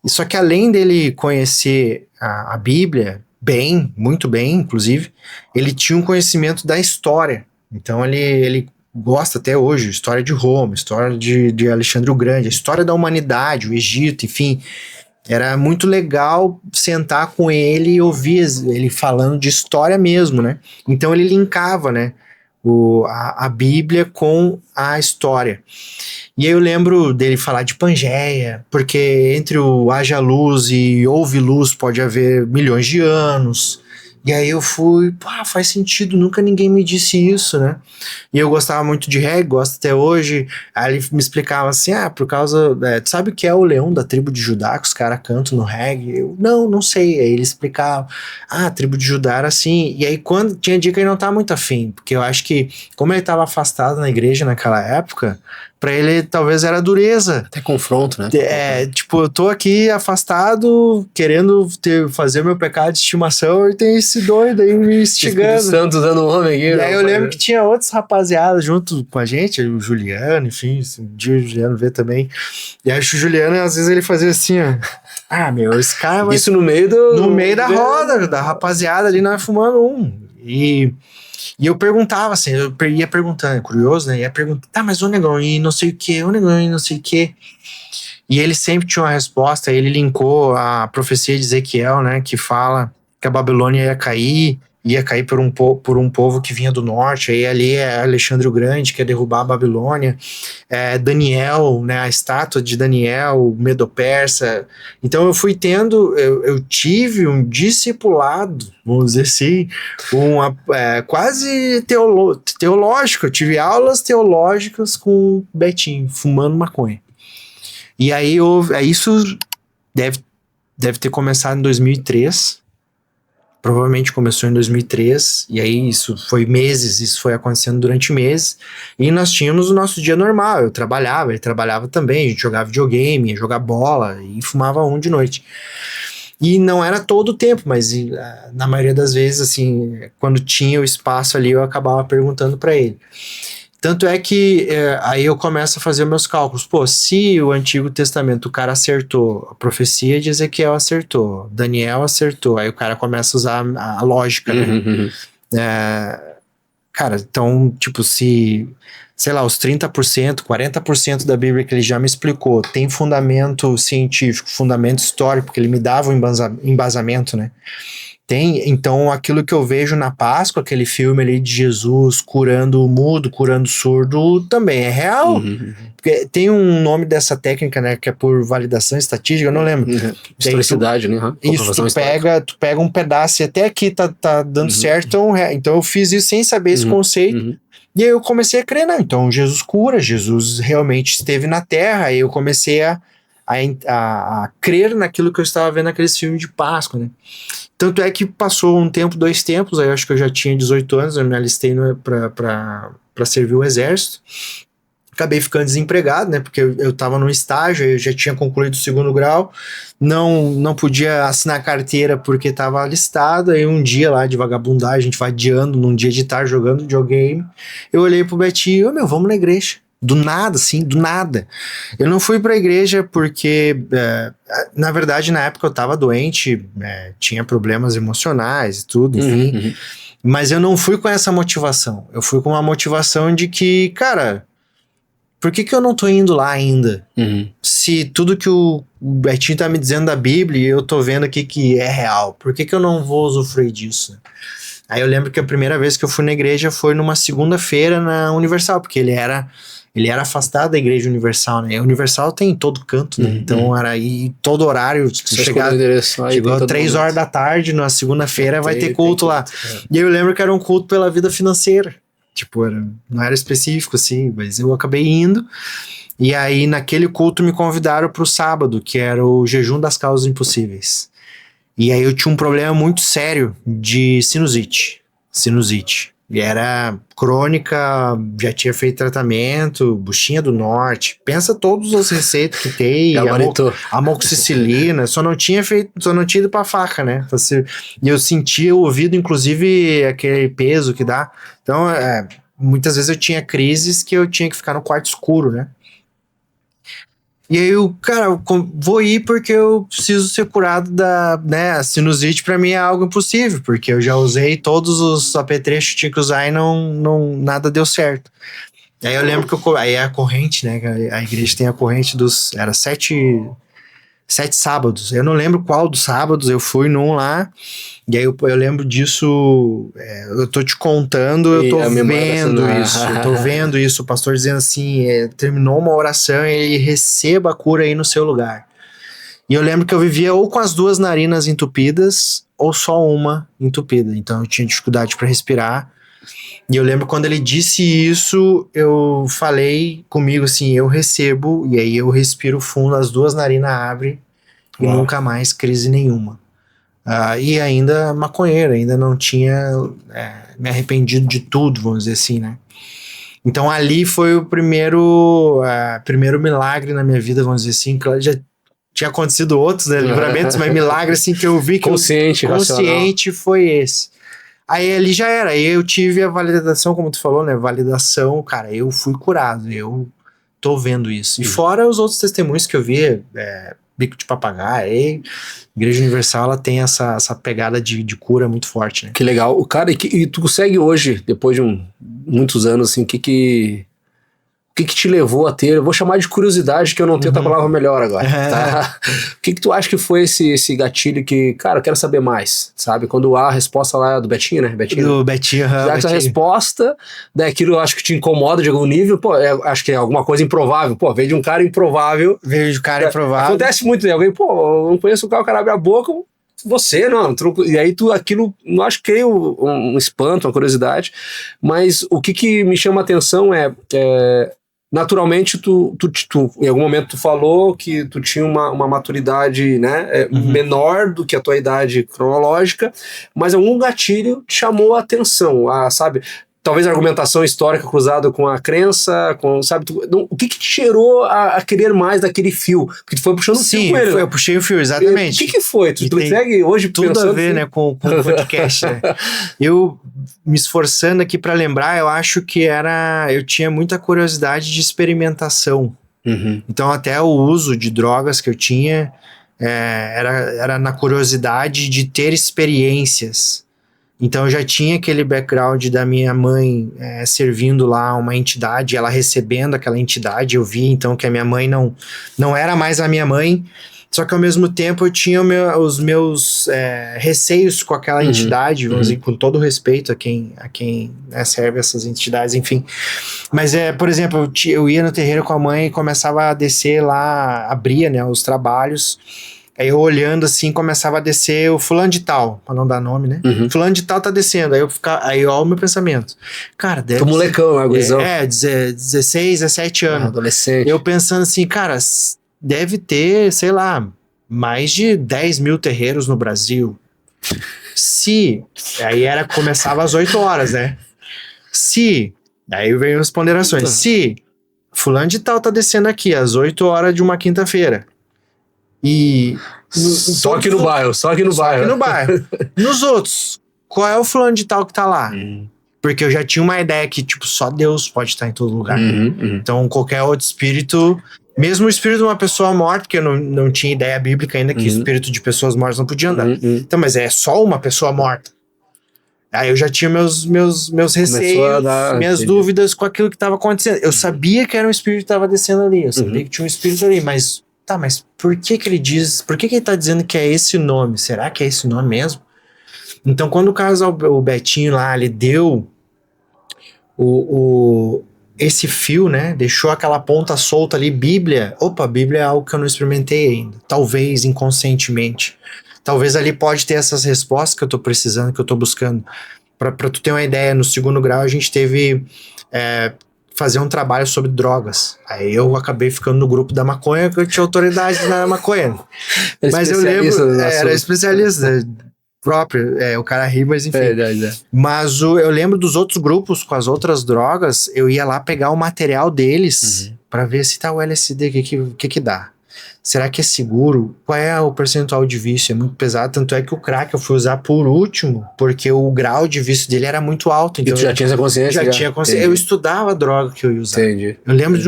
E só que além dele conhecer a Bíblia bem, muito bem, inclusive, ele tinha um conhecimento da história. Então ele gosta até hoje, história de Roma, história de Alexandre o Grande, a história da humanidade, o Egito, enfim... Era muito legal sentar com ele e ouvir ele falando de história mesmo, né? Então ele linkava, né, a Bíblia com a história. E aí eu lembro dele falar de Pangeia, porque entre o haja luz e houve luz pode haver milhões de anos. E aí eu fui, faz sentido, nunca ninguém me disse isso, né? E eu gostava muito de reggae, gosto até hoje. Aí ele me explicava assim, por causa... tu sabe o que é o leão da tribo de Judá, que os caras cantam no reggae? Eu, não sei. Aí ele explicava, a tribo de Judá era assim. E aí quando tinha dia que ele não tava muito afim, porque eu acho que, como ele tava afastado na igreja naquela época, Pra ele talvez era dureza. Até confronto, né? Tipo, eu tô aqui afastado, querendo fazer meu pecado de estimação, e tem esse doido aí me instigando. Santo usando um homem aqui. E aí eu lembro que tinha outros rapaziadas junto com a gente, o Juliano, enfim, um dia o Juliano vê também. E aí o Juliano, às vezes, ele fazia assim, ó. Ah, meu, esse cara vai... Isso no meio da roda, da rapaziada ali, nós fumando um. E eu perguntava assim, eu ia perguntando, curioso, né? Ia perguntar, tá, mas o negão, e não sei o que, o negão, e não sei o que. E ele sempre tinha uma resposta, ele linkou a profecia de Ezequiel, né? Que fala que a Babilônia ia cair por um povo que vinha do norte. Aí ali é Alexandre o Grande, que ia derrubar a Babilônia. Daniel, né, a estátua de Daniel, Medo-Persa. Então eu tive um discipulado, vamos dizer assim, quase teológico. Eu tive aulas teológicas com o Betinho, fumando maconha. E aí isso deve ter começado em 2003. Provavelmente começou em 2003, e aí isso foi acontecendo durante meses, e nós tínhamos o nosso dia normal, eu trabalhava, ele trabalhava também, a gente jogava videogame, ia jogar bola, e fumava de noite. E não era todo o tempo, mas na maioria das vezes, assim, quando tinha o espaço ali, eu acabava perguntando para ele. Tanto é que aí eu começo a fazer meus cálculos. Pô, se o Antigo Testamento o cara acertou, a profecia de Ezequiel acertou, Daniel acertou, aí o cara começa a usar a lógica, né? Cara, então, tipo, se, sei lá, os 30%, 40% da Bíblia que ele já me explicou tem fundamento científico, fundamento histórico, porque ele me dava um embasamento, né? Então aquilo que eu vejo na Páscoa, aquele filme ali de Jesus curando o mudo, curando o surdo, também é real. Porque tem um nome dessa técnica, né, que é por validação estatística, eu não lembro. Historicidade, né? Isso, tu pega um pedaço e até aqui tá dando certo, então eu fiz isso sem saber esse conceito. E aí eu comecei a crer, não, então Jesus cura, Jesus realmente esteve na Terra, aí eu comecei a crer naquilo que eu estava vendo naqueles filmes de Páscoa, né? Tanto é que passou um tempo, 2 tempos, aí eu acho que eu já tinha 18 anos, eu me alistei para servir o exército. Acabei ficando desempregado, né? Porque eu tava no estágio, eu já tinha concluído o 2º grau, não podia assinar carteira porque tava alistado. Aí um dia lá de vagabundagem, a gente vadiando num dia de tarde jogando videogame, eu olhei pro Betinho, vamos na igreja. Do nada, assim, do nada. Eu não fui pra igreja porque, na verdade, na época eu tava doente, tinha problemas emocionais e tudo, enfim. Mas eu não fui com essa motivação. Eu fui com uma motivação de que, cara, por que eu não tô indo lá ainda? Se tudo que o Betinho tá me dizendo da Bíblia, eu tô vendo aqui que é real, por que eu não vou usufruir disso? Aí eu lembro que a primeira vez que eu fui na igreja foi numa segunda-feira na Universal, porque ele era afastado da Igreja Universal, né? A Universal tem em todo canto, né? Então era aí todo horário, chegou 3 horas da tarde, na segunda-feira vai ter culto lá. E aí eu lembro que era um culto pela vida financeira. Tipo, não era específico, assim, mas eu acabei indo. E aí naquele culto me convidaram pro sábado, que era o jejum das causas impossíveis. E aí eu tinha um problema muito sério de sinusite. E era crônica, já tinha feito tratamento, buchinha do norte. Pensa todas as receitas que tem, amoxicilina, só não tinha ido pra faca, né? E eu sentia o ouvido, inclusive, aquele peso que dá. Então, muitas vezes eu tinha crises que eu tinha que ficar no quarto escuro, né? E aí eu, cara, vou ir porque eu preciso ser curado né, a sinusite pra mim é algo impossível, porque eu já usei todos os apetrechos que tinha que usar e nada deu certo. Aí eu lembro que aí a corrente, né, a igreja tem a corrente era 7 sábados, eu não lembro qual dos sábados, eu fui num lá, e aí eu lembro disso, eu tô te contando, eu tô vendo isso, o pastor dizendo assim, terminou uma oração e ele receba a cura aí no seu lugar. E eu lembro que eu vivia ou com as 2 narinas entupidas, ou só uma entupida, então eu tinha dificuldade para respirar. E eu lembro quando ele disse isso, eu falei comigo assim, eu recebo, e aí eu respiro fundo, as 2 narinas abrem, e nunca mais crise nenhuma. E ainda maconheiro, ainda não tinha me arrependido de tudo, vamos dizer assim, né? Então ali foi o primeiro milagre na minha vida, vamos dizer assim, que já tinha acontecido outros, né, livramentos, mas milagre assim que eu vi que consciente foi esse. Aí ali já era, aí eu tive a validação, como tu falou, né, validação, cara, eu fui curado, eu tô vendo isso. E fora os outros testemunhos que eu vi, bico de papagaio, Igreja Universal, ela tem essa pegada de cura muito forte, né? Que legal. Cara, e tu consegue hoje, depois de muitos anos, assim, o que te levou a ter, eu vou chamar de curiosidade, que eu não tenho outra palavra melhor agora, tá? O que tu acha que foi esse gatilho que, cara, eu quero saber mais, sabe? Quando a resposta lá do Betinho, né? Do Betinho, já essa resposta, daquilo eu acho que te incomoda de algum nível, pô, acho que é alguma coisa improvável, pô, veio de um cara improvável. Veio de um cara improvável. Acontece muito, né? Alguém, pô, eu não conheço o cara abre a boca, você, não, e aí aquilo, não acho que é um espanto, uma curiosidade, mas o que me chama a atenção naturalmente, tu em algum momento tu falou que tu tinha uma maturidade, né, menor do que a tua idade cronológica, mas algum gatilho te chamou a atenção, sabe? Talvez a argumentação histórica cruzada com a crença, sabe? O que te gerou a querer mais daquele fio? Porque tu foi puxando o fio com ele. Sim, eu puxei o fio, exatamente. O que foi? Tu consegue hoje tudo a ver, né, com o podcast, né? Eu, me esforçando aqui para lembrar, eu acho que eu tinha muita curiosidade de experimentação. Então até o uso de drogas que eu tinha era na curiosidade de ter experiências. Então eu já tinha aquele background da minha mãe servindo lá uma entidade, ela recebendo aquela entidade, eu vi então que a minha mãe não era mais a minha mãe, só que ao mesmo tempo eu tinha os meus receios com aquela entidade, vamos dizer, com todo respeito a quem serve essas entidades, enfim. Mas, por exemplo, eu ia no terreiro com a mãe e começava a descer lá, abria, né, os trabalhos. Aí eu olhando assim, começava a descer o fulano de tal, pra não dar nome, né? Fulano de tal tá descendo. Aí ó o meu pensamento. Cara, deve ser... molecão, né, gurizão? 16, 17 anos. Adolescente. Eu pensando assim, cara, deve ter, sei lá, mais de 10 mil terreiros no Brasil. Aí começava às 8 horas, né? Aí vem as ponderações. Se fulano de tal tá descendo aqui às 8 horas de uma quinta-feira, só aqui no bairro. Nos outros, qual é o fulano de tal que tá lá? Porque eu já tinha uma ideia que, tipo, só Deus pode estar em todo lugar. Então, qualquer outro espírito, mesmo o espírito de uma pessoa morta, porque eu não tinha ideia bíblica ainda que espírito de pessoas mortas não podia andar. Então, mas é só uma pessoa morta. Aí eu já tinha meus receios, minhas dúvidas com aquilo que estava acontecendo. Eu sabia que era um espírito que estava descendo ali, eu sabia que tinha um espírito ali, mas por que ele diz, por que ele tá dizendo que é esse nome? Será que é esse nome mesmo? Então, quando o Betinho lá, ele deu esse fio, né, deixou aquela ponta solta ali, Bíblia é algo que eu não experimentei ainda, talvez inconscientemente. Talvez ali pode ter essas respostas que eu tô precisando, que eu tô buscando. Pra tu ter uma ideia, no 2º grau a gente teve fazer um trabalho sobre drogas. Aí eu acabei ficando no grupo da maconha, que eu tinha autoridade na maconha. Mas eu lembro, era especialista próprio, o cara ri, mas enfim. Mas eu lembro dos outros grupos com as outras drogas, eu ia lá pegar o material deles pra ver se tá o LSD, o que dá. Será que é seguro? Qual é o percentual de vício? É muito pesado, tanto é que o crack eu fui usar por último, porque o grau de vício dele era muito alto. Então e tu já tinha essa consciência? Já tinha consciência. Eu estudava a droga que eu ia usar. Entendi. Eu lembro de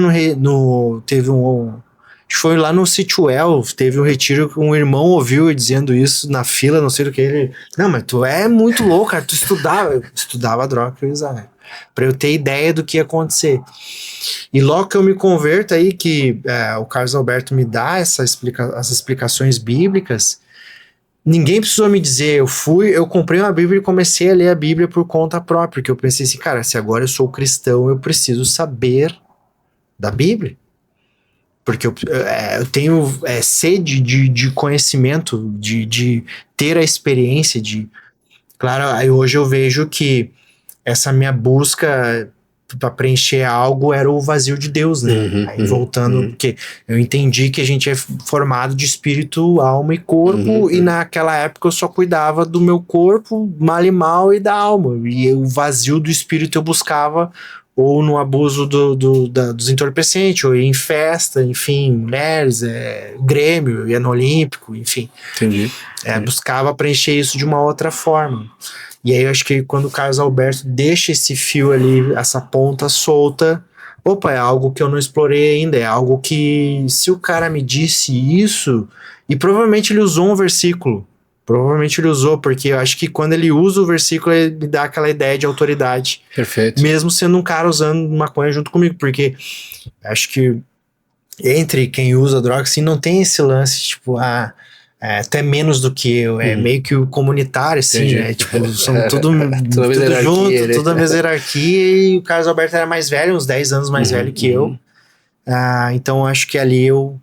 teve acho que foi lá no Sítio El, teve um retiro que um irmão ouviu eu dizendo isso na fila, não sei do que ele... Não, mas tu é muito louco, cara, tu estudava. Eu estudava a droga que eu ia usar, pra eu ter ideia do que ia acontecer. E logo que eu me converto aí, que o Carlos Alberto me dá essas explicações bíblicas, ninguém precisou me dizer, eu comprei uma Bíblia e comecei a ler a Bíblia por conta própria, porque eu pensei assim, cara, se agora eu sou cristão, eu preciso saber da Bíblia. Porque eu tenho sede de conhecimento, de ter a experiência, Claro, aí hoje eu vejo que essa minha busca para preencher algo era o vazio de Deus, né? Aí voltando, porque eu entendi que a gente é formado de espírito, alma e corpo, e naquela época eu só cuidava do meu corpo, mal e mal, e da alma. E o vazio do espírito eu buscava ou no abuso dos entorpecentes, ou em festa, enfim, mulheres, Grêmio, ia no Olímpico, enfim. Entendi. Buscava preencher isso de uma outra forma. E aí eu acho que quando o Carlos Alberto deixa esse fio ali, essa ponta solta, opa, é algo que eu não explorei ainda, é algo que se o cara me disse isso, e provavelmente ele usou um versículo, porque eu acho que quando ele usa o versículo, ele me dá aquela ideia de autoridade. Perfeito. Mesmo sendo um cara usando maconha junto comigo, porque acho que entre quem usa droga, assim, não tem esse lance, tipo, até menos do que eu, meio que o comunitário, assim, né? Tipo, são tudo junto, toda a mesma hierarquia, e o Carlos Alberto era mais velho, uns 10 anos mais velho que eu. Então acho que ali eu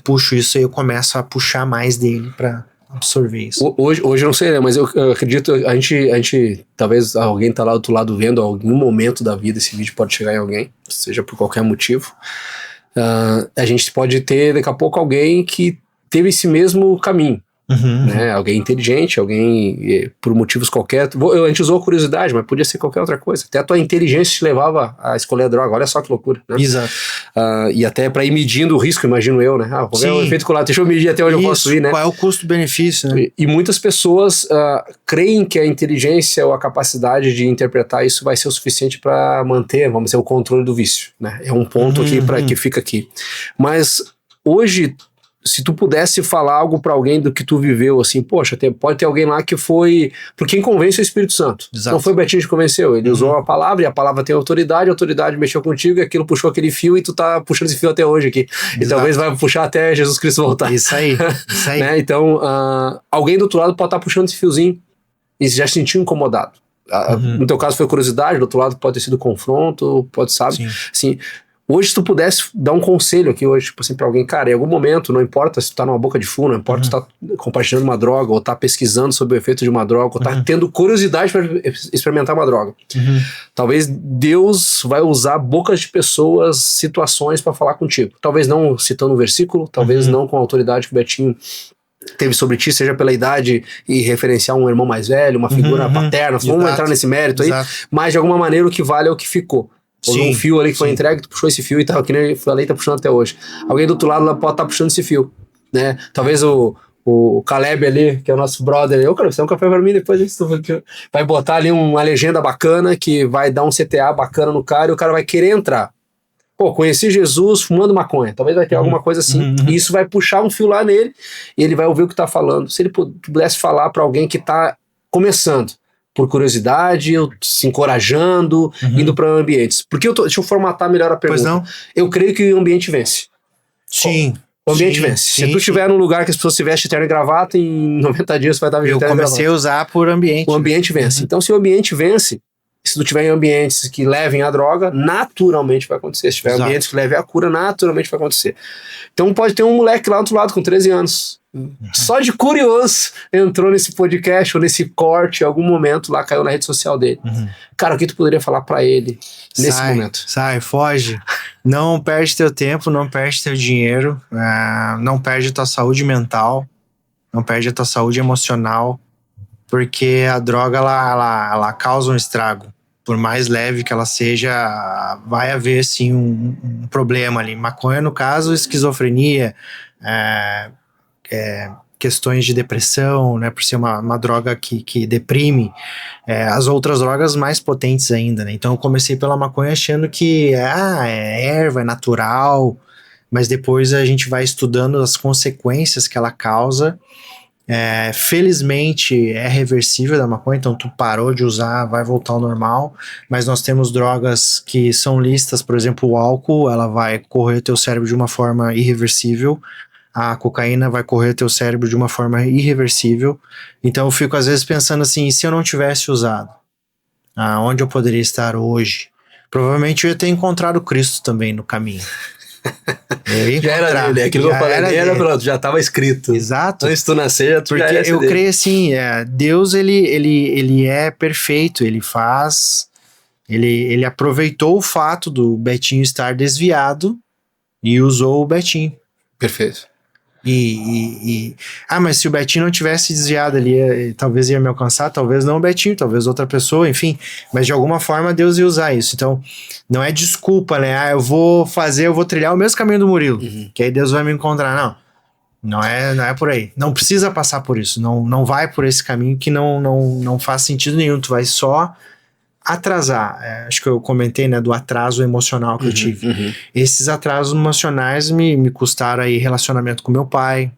puxo isso e eu começo a puxar mais dele pra absorver isso. Hoje eu não sei, né? Mas eu acredito, a gente talvez alguém tá lá do outro lado vendo, algum momento da vida esse vídeo pode chegar em alguém, seja por qualquer motivo. A gente pode ter daqui a pouco alguém que teve esse mesmo caminho, né? Alguém inteligente, alguém por motivos qualquer. A gente usou a curiosidade, mas podia ser qualquer outra coisa. Até a tua inteligência te levava a escolher a droga. Olha só que loucura, né? Exato. E até para ir medindo o risco, imagino eu, né? Vou ver o efeito colateral, deixa eu medir até onde eu posso ir, né? Qual é o custo-benefício, né? E muitas pessoas creem que a inteligência ou a capacidade de interpretar isso vai ser o suficiente para manter, vamos dizer, o controle do vício, né? É um ponto aqui que fica aqui. Mas hoje, se tu pudesse falar algo pra alguém do que tu viveu, assim, poxa, pode ter alguém lá que foi... Porque quem convence é o Espírito Santo. Exato. Não foi o Betinho que convenceu. Ele usou a palavra, e a palavra tem autoridade, a autoridade mexeu contigo, e aquilo puxou aquele fio, e tu tá puxando esse fio até hoje aqui. Exato. E talvez vai puxar até Jesus Cristo voltar. Isso aí. Né? Então, alguém do outro lado pode estar puxando esse fiozinho e já se sentiu incomodado. No teu caso foi curiosidade, do outro lado pode ter sido confronto, pode, sabe? Sim. Assim, hoje, se tu pudesse dar um conselho aqui hoje, tipo assim, pra alguém, cara, em algum momento, não importa se tu tá numa boca de fumo, não importa se tu tá compartilhando uma droga, ou tá pesquisando sobre o efeito de uma droga, ou tá tendo curiosidade para experimentar uma droga. Talvez Deus vai usar bocas de pessoas, situações para falar contigo. Talvez não citando um versículo, talvez não com a autoridade que o Betinho teve sobre ti, seja pela idade e referenciar um irmão mais velho, uma figura paterna, vamos entrar nesse mérito aí, mas de alguma maneira o que vale é o que ficou. Ou um fio ali que foi entregue, tu puxou esse fio e tava aqui, né? Falei, tá puxando até hoje. Alguém do outro lado lá pode estar puxando esse fio, né? Talvez o Caleb ali, que é o nosso brother, cara, você é um café pra mim depois, vai botar ali uma legenda bacana que vai dar um CTA bacana no cara e o cara vai querer entrar. Pô, conheci Jesus fumando maconha. Talvez vai ter alguma coisa assim. E isso vai puxar um fio lá nele e ele vai ouvir o que tá falando. Se ele pudesse falar pra alguém que tá começando, por curiosidade, se encorajando, indo para ambientes. Porque deixa eu formatar melhor a pergunta. Pois não? Eu creio que o ambiente vence. Sim. O ambiente vence. Se tu estiver num lugar que as pessoas se vestem terno e gravata, em 90 dias você vai estar vestindo terno e gravata. Eu comecei a usar por ambiente. O ambiente vence. Então, se o ambiente vence, se tu tiver em ambientes que levem a droga, naturalmente vai acontecer. Se tiver ambientes que levem a cura, naturalmente vai acontecer. Então pode ter um moleque lá do outro lado com 13 anos. Só de curioso entrou nesse podcast ou nesse corte em algum momento lá, caiu na rede social dele. Cara, o que tu poderia falar pra ele nesse momento? Foge. Não perde teu tempo, não perde teu dinheiro, não perde tua saúde mental, não perde a tua saúde emocional, porque a droga ela causa um estrago. Por mais leve que ela seja, vai haver sim um problema ali. Maconha, no caso, esquizofrenia, questões de depressão, né, por ser uma droga que deprime, as outras drogas mais potentes ainda, né? Então eu comecei pela maconha achando que é erva, é natural, mas depois a gente vai estudando as consequências que ela causa. Felizmente é reversível da maconha, então tu parou de usar, vai voltar ao normal, mas nós temos drogas que são listas, por exemplo, o álcool, ela vai correr teu cérebro de uma forma irreversível, a cocaína vai correr teu cérebro de uma forma irreversível, então eu fico às vezes pensando assim, e se eu não tivesse usado? Onde eu poderia estar hoje? Provavelmente eu ia ter encontrado Cristo também no caminho. Já era dele, aquilo que eu falei, pronto, já estava escrito. Exato. Antes de tu nascer, porque eu creio assim, Deus ele é perfeito, ele aproveitou o fato do Betinho estar desviado e usou o Betinho. Perfeito. Mas se o Betinho não tivesse desviado ali, talvez ia me alcançar, talvez não o Betinho, talvez outra pessoa, enfim. Mas de alguma forma Deus ia usar isso. Então, não é desculpa, né? Eu vou trilhar o mesmo caminho do Murilo, que aí Deus vai me encontrar. Não é por aí. Não precisa passar por isso. Não vai por esse caminho que não faz sentido nenhum. Tu vai só atrasar. Acho que eu comentei, né, do atraso emocional que eu tive. Esses atrasos emocionais me custaram aí relacionamento com meu pai.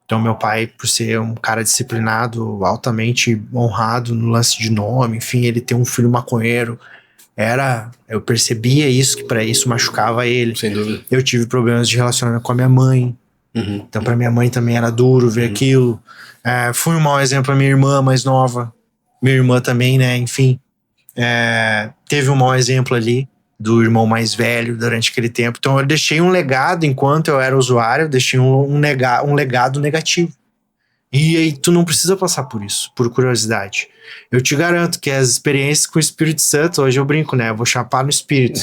Então meu pai, por ser um cara disciplinado, altamente honrado no lance de nome, enfim, ele tem um filho maconheiro, eu percebia isso, que para isso machucava ele. Sem dúvida. Eu tive problemas de relacionamento com a minha mãe. Então para minha mãe também era duro ver aquilo. Fui um mau exemplo pra minha irmã mais nova. Minha irmã também, né, enfim. Teve um mau exemplo ali do irmão mais velho durante aquele tempo. Então eu deixei um legado enquanto eu era usuário, eu deixei um legado negativo. E aí tu não precisa passar por isso, por curiosidade. Eu te garanto que as experiências com o Espírito Santo, hoje eu brinco, né? Eu vou chapar no Espírito.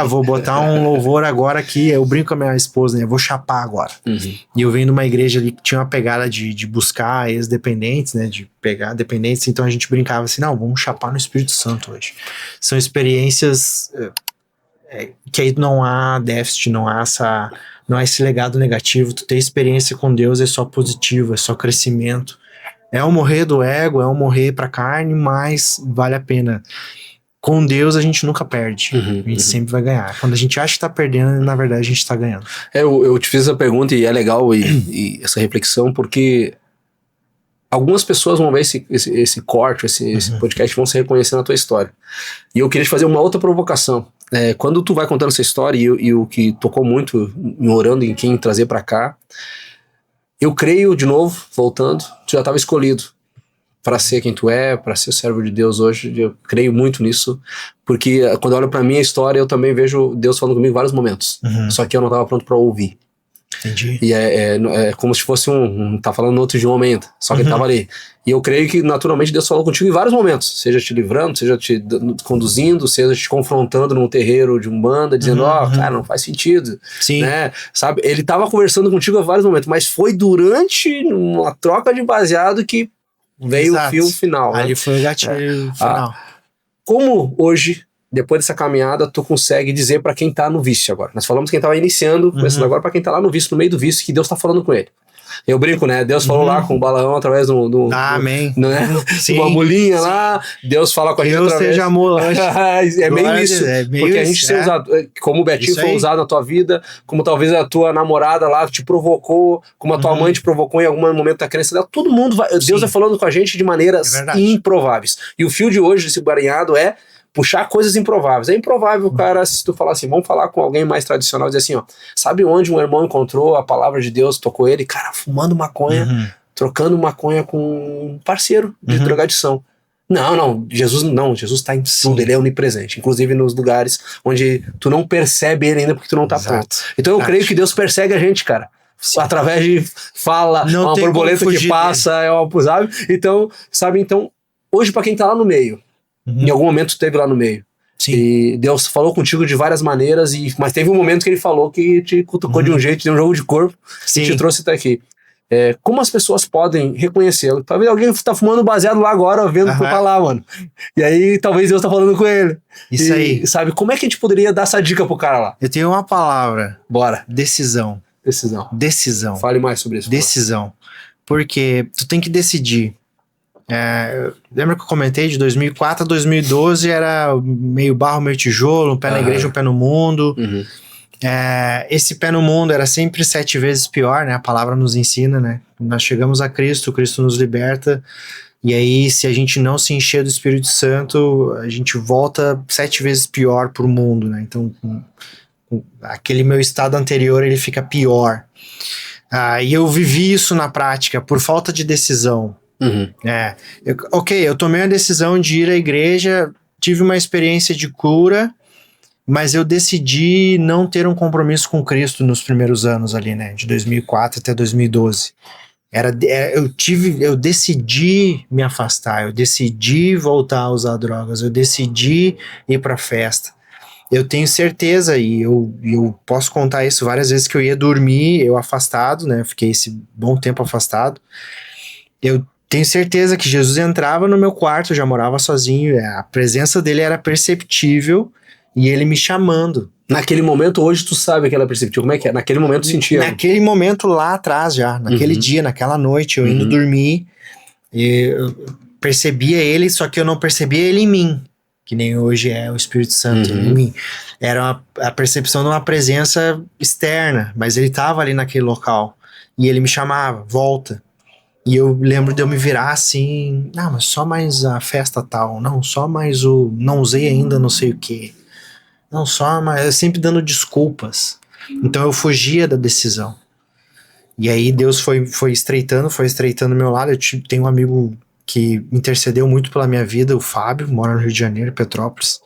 Vou botar um louvor agora aqui, eu brinco com a minha esposa, né? Eu vou chapar agora. E eu venho de uma igreja ali que tinha uma pegada de buscar ex-dependentes, né? De pegar dependentes, então a gente brincava assim, não, vamos chapar no Espírito Santo hoje. São experiências que aí não há déficit, não há esse legado negativo. Tu ter experiência com Deus é só positivo, é só crescimento. É um morrer do ego, é um morrer pra carne, mas vale a pena. Com Deus a gente nunca perde, a gente sempre vai ganhar. Quando a gente acha que tá perdendo, na verdade a gente tá ganhando. Eu te fiz essa pergunta e é legal e essa reflexão, porque algumas pessoas vão ver esse corte, esse podcast, vão se reconhecer na tua história. E eu queria te fazer uma outra provocação. Quando tu vai contando essa história e o que tocou muito me orando em quem trazer pra cá, eu creio, de novo, voltando, tu já estava escolhido para ser quem tu é, para ser servo de Deus hoje. Eu creio muito nisso, porque quando eu olho pra minha história, eu também vejo Deus falando comigo em vários momentos, só que eu não estava pronto para ouvir. Entendi. E é como se fosse tá falando outro idioma ainda, só que ele tava ali. E eu creio que naturalmente Deus falou contigo em vários momentos, seja te livrando, seja te conduzindo, seja te confrontando num terreiro de umbanda, dizendo, cara, não faz sentido. Sim. Né? Sabe? Ele tava conversando contigo a vários momentos, mas foi durante uma troca de baseado que veio o fio final. Ali né? foi o gatilho final. Como hoje, depois dessa caminhada, tu consegue dizer pra quem tá no vício agora? Nós falamos quem tava iniciando, começando agora, pra quem tá lá no vício, no meio do vício, que Deus tá falando com ele. Eu brinco, né? Deus falou lá com o Balaão através amém. Né? Uma mulinha lá, Deus fala com a gente Deus através... seja ambulante. É meio isso, porque a gente ser usado, como o Betinho foi usado na tua vida, como talvez a tua namorada lá te provocou, como a tua mãe te provocou em algum momento da crença dela, todo mundo vai... Deus vai falando com a gente de maneiras improváveis. E o fio de hoje desse barinhado é puxar coisas improváveis. É improvável, cara, se tu falar assim, vamos falar com alguém mais tradicional e dizer assim, ó, sabe onde um irmão encontrou a palavra de Deus, tocou ele? Cara, fumando maconha, trocando maconha com um parceiro de drogadição. Jesus tá em tudo, ele é onipresente, inclusive nos lugares onde tu não percebe ele ainda porque tu não tá pronto. Então eu creio que Deus persegue a gente, cara. Sim. Através de fala, não uma borboleta que passa, sabe? Então, hoje pra quem tá lá no meio, em algum momento tu esteve lá no meio. Sim. E Deus falou contigo de várias maneiras, mas teve um momento que ele falou que te cutucou de um jeito, de um jogo de corpo, e te trouxe até aqui. Como as pessoas podem reconhecê-lo? Talvez alguém tá fumando baseado lá agora, vendo tu tá lá, mano. E aí talvez Deus tá falando com ele. Isso aí. Sabe, como é que a gente poderia dar essa dica pro cara lá? Eu tenho uma palavra. Bora. Decisão. Fale mais sobre isso. Decisão. Porque tu tem que decidir. Lembra que eu comentei de 2004 a 2012 era meio barro, meio tijolo, um pé na igreja, um pé no mundo. Esse pé no mundo era sempre 7 vezes pior, né? A palavra nos ensina, né? Nós chegamos a Cristo, Cristo nos liberta, e aí se a gente não se encher do Espírito Santo, a gente volta 7 vezes pior pro mundo, né? Então aquele meu estado anterior, ele fica pior. E eu vivi isso na prática, por falta de decisão. Eu tomei a decisão de ir à igreja, tive uma experiência de cura, mas eu decidi não ter um compromisso com Cristo nos primeiros anos ali, né, de 2004 até 2012. Eu decidi me afastar, eu decidi voltar a usar drogas, eu decidi ir pra festa. eu tenho certeza, e eu posso contar isso várias vezes, que eu ia dormir, eu afastado, né? Fiquei esse bom tempo afastado. Eu tenho certeza que Jesus entrava no meu quarto, eu já morava sozinho, a presença dele era perceptível e ele me chamando. Naquele momento, hoje tu sabe que ela perceptiu. Como é que é? Naquele momento tu sentia. Naquele momento lá atrás já, naquele dia, naquela noite, eu indo dormir, eu percebia ele, só que eu não percebia ele em mim, que nem hoje é o Espírito Santo em mim. Era a percepção de uma presença externa, mas ele estava ali naquele local. E ele me chamava, volta. E eu lembro de eu me virar assim, mas só mais a festa tal, não, só mais não usei ainda não sei o que. Não, só mais, eu sempre dando desculpas. Então eu fugia da decisão. E aí Deus foi estreitando o meu lado. Eu tenho um amigo que intercedeu muito pela minha vida, o Fábio, mora no Rio de Janeiro, Petrópolis.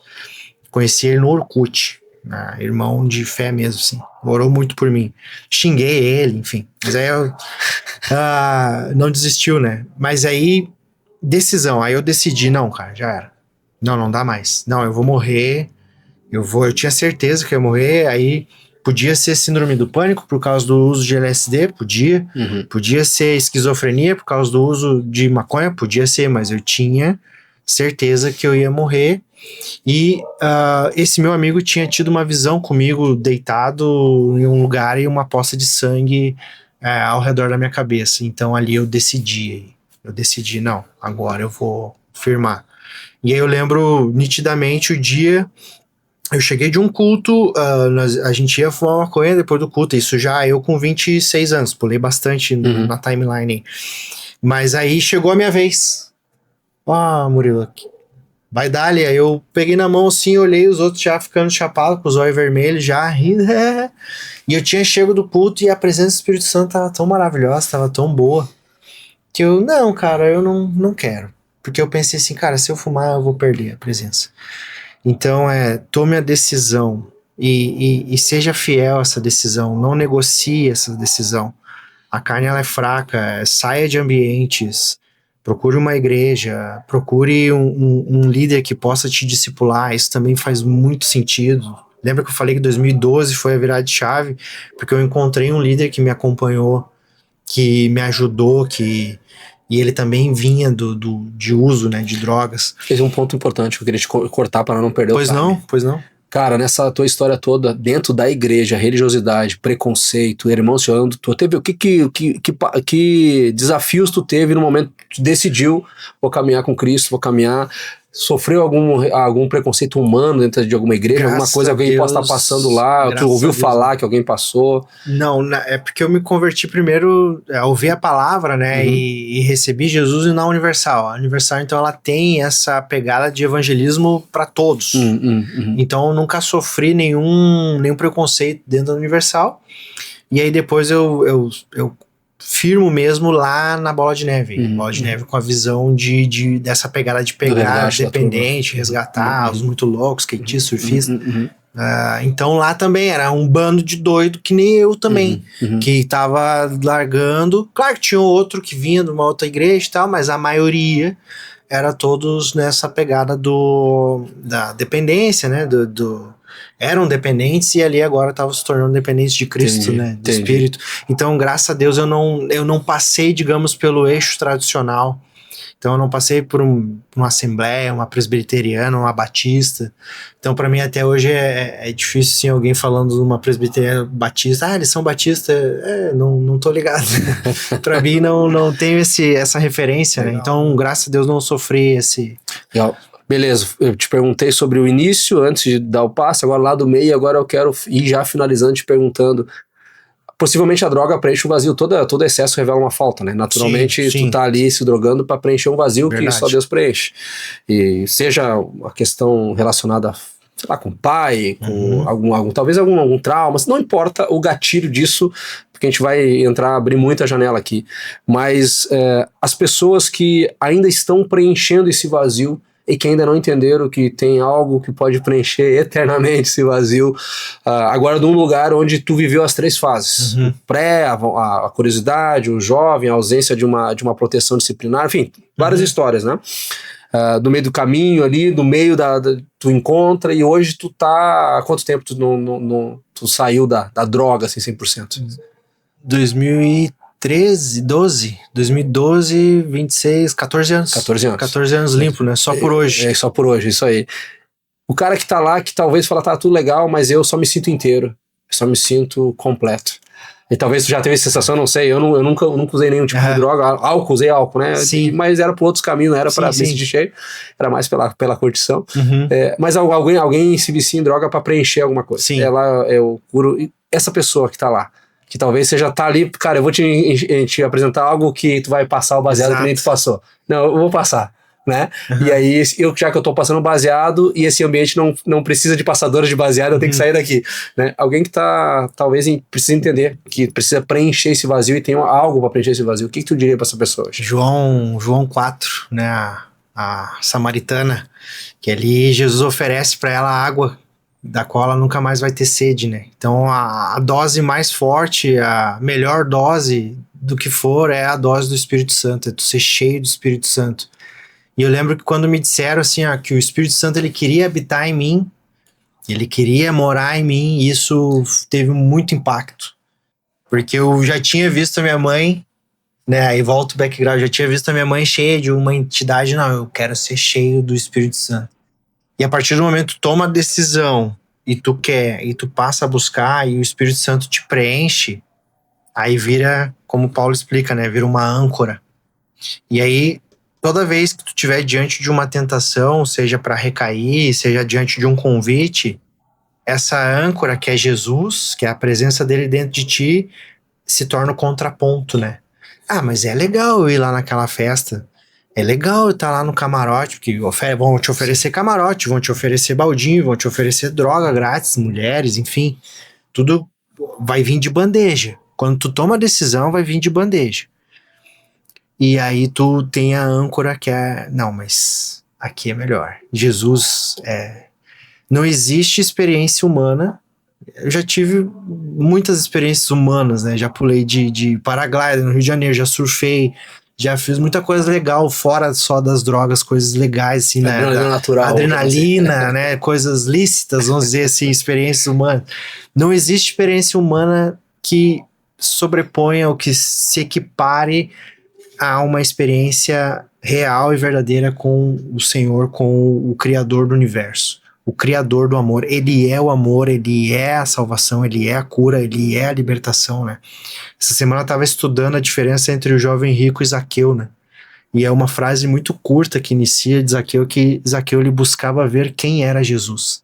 Conheci ele no Orkut, né? Irmão de fé mesmo, assim. Orou muito por mim. Xinguei ele, enfim. Mas aí eu não desistiu, né? Mas aí, decisão. Aí eu decidi, não, cara, já era. Não dá mais. Não, eu vou morrer. Eu tinha certeza que eu ia morrer. Aí podia ser síndrome do pânico por causa do uso de LSD, podia. Podia ser esquizofrenia por causa do uso de maconha, podia ser, mas eu tinha certeza que eu ia morrer. E esse meu amigo tinha tido uma visão comigo deitado em um lugar e uma poça de sangue ao redor da minha cabeça. Então ali eu decidi, não, agora eu vou firmar. E aí eu lembro nitidamente o dia. Eu cheguei de um culto, a gente ia fumar maconha depois do culto, isso já eu com 26 anos, pulei bastante na timeline. Mas aí chegou a minha vez. Murilo, vai dar-lhe. Aí eu peguei na mão assim, olhei os outros já ficando chapados, com os olhos vermelhos, já rindo. E eu tinha chego do culto e a presença do Espírito Santo tava tão maravilhosa, tava tão boa, que eu, não, cara, eu não quero. Porque eu pensei assim, cara, se eu fumar eu vou perder a presença. Então, tome a decisão e seja fiel a essa decisão, não negocie essa decisão. A carne, ela é fraca, saia de ambientes, procure uma igreja, procure um líder que possa te discipular, isso também faz muito sentido. Lembra que eu falei que 2012 foi a virada de chave? Porque eu encontrei um líder que me acompanhou, que me ajudou, e ele também vinha de uso, né, de drogas. Fez um ponto importante que eu queria te cortar para não perder Pois não. Cara, nessa tua história toda, dentro da igreja, religiosidade, preconceito, irmão se olhando, tu teve que desafios tu teve no momento que tu decidiu, vou caminhar com Cristo, vou caminhar. Sofreu algum preconceito humano dentro de alguma igreja? Graças alguma coisa alguém Deus, possa estar passando lá? Tu ouviu falar que alguém passou? Não, é porque eu me converti primeiro, ouvi a palavra, né, e recebi Jesus na Universal. A Universal, então, ela tem essa pegada de evangelismo para todos. Então, eu nunca sofri nenhum preconceito dentro da Universal. E aí, depois eu firmo mesmo lá na Bola de Neve. Bola de Neve com a visão dessa pegada de pegar dependente, resgatar os muito loucos, skatistas, surfistas. Então lá também era um bando de doido que nem eu também, que tava largando. Claro que tinha outro que vinha de uma outra igreja e tal, mas a maioria era todos nessa pegada da dependência, né, eram dependentes e ali agora estavam se tornando dependentes de Cristo, né, do Espírito. Então, graças a Deus, eu não passei, digamos, pelo eixo tradicional. Então, eu não passei por uma assembleia, uma presbiteriana, uma batista. Então, para mim, até hoje é difícil, assim, alguém falando de uma presbiteriana batista. Eles são batistas. Não tô ligado. Para mim, não tenho essa referência, né? Então, graças a Deus, não sofri esse... Legal. Beleza, eu te perguntei sobre o início antes de dar o passe, agora lá do meio, agora eu quero ir já finalizando te perguntando. Possivelmente a droga preenche um vazio, todo excesso revela uma falta, né? Naturalmente sim. Tu tá ali se drogando para preencher um vazio. Verdade. Que só Deus preenche. E seja a questão relacionada, sei lá, com o pai, com talvez algum trauma, não importa o gatilho disso, porque a gente vai abrir muita janela aqui. Mas as pessoas que ainda estão preenchendo esse vazio e que ainda não entenderam que tem algo que pode preencher eternamente esse vazio, agora num lugar onde tu viveu as 3 fases, o pré, a curiosidade, o jovem, a ausência de uma proteção disciplinar, enfim, várias histórias, né? do meio do caminho ali, do meio tu encontra, e hoje tu tá... Há quanto tempo tu saiu da droga, assim, 100%? 2012, 26, 14 anos. 14 anos. 14 anos limpo, né? Só por hoje. Só por hoje, isso aí. O cara que tá lá, que talvez fala, tá tudo legal, mas eu só me sinto inteiro. Eu só me sinto completo. E talvez tu já teve essa sensação, não sei, eu nunca usei nenhum tipo de droga. Usei álcool, né? Sim. Mas era por outros caminhos, não era pra me sentir cheio. Era mais pela curtição. Mas alguém se vicia em droga pra preencher alguma coisa. Sim. Eu curo... Essa pessoa que tá lá, que talvez você já tá ali, cara, eu vou te apresentar algo que tu vai passar o baseado que nem tu passou. Não, eu vou passar, né? E aí, já que eu tô passando baseado e esse ambiente não precisa de passadores de baseado, eu tenho que sair daqui, né? Alguém que tá, talvez, precisa entender que precisa preencher esse vazio e tem algo pra preencher esse vazio. O que tu diria pra essa pessoa hoje? João 4, né? A samaritana, que ali Jesus oferece pra ela água da qual ela nunca mais vai ter sede, né? Então a dose mais forte, a melhor dose do que for é a dose do Espírito Santo, é tu ser cheio do Espírito Santo. E eu lembro que quando me disseram assim, que o Espírito Santo ele queria habitar em mim, ele queria morar em mim, isso teve muito impacto. Porque eu já tinha visto a minha mãe, né? Aí volta o background, eu já tinha visto a minha mãe cheia de uma entidade, não, eu quero ser cheio do Espírito Santo. E a partir do momento que tu toma a decisão e tu quer, e tu passa a buscar e o Espírito Santo te preenche, aí vira, como Paulo explica, né? Vira uma âncora. E aí, toda vez que tu estiver diante de uma tentação, seja para recair, seja diante de um convite, essa âncora que é Jesus, que é a presença dele dentro de ti, se torna o contraponto, né? Mas é legal eu ir lá naquela festa. É legal eu estar lá no camarote, porque vão te oferecer camarote, vão te oferecer baldinho, vão te oferecer droga grátis, mulheres, enfim. Tudo vai vir de bandeja. Quando tu toma a decisão, vai vir de bandeja. E aí tu tem a âncora que é... Não, mas aqui é melhor. Jesus não existe experiência humana. Eu já tive muitas experiências humanas, né? Já pulei de paraglider no Rio de Janeiro, já surfei, já fiz muita coisa legal, fora só das drogas, coisas legais, assim, né? Adrenalina, né? Coisas lícitas, vamos dizer assim, experiências humanas. Não existe experiência humana que sobreponha ou que se equipare a uma experiência real e verdadeira com o Senhor, com o Criador do universo. O Criador do amor, ele é o amor, ele é a salvação, ele é a cura, ele é a libertação, né? Essa semana eu estava estudando a diferença entre o jovem rico e Zaqueu, né? E é uma frase muito curta que inicia de Zaqueu, que Zaqueu ele buscava ver quem era Jesus.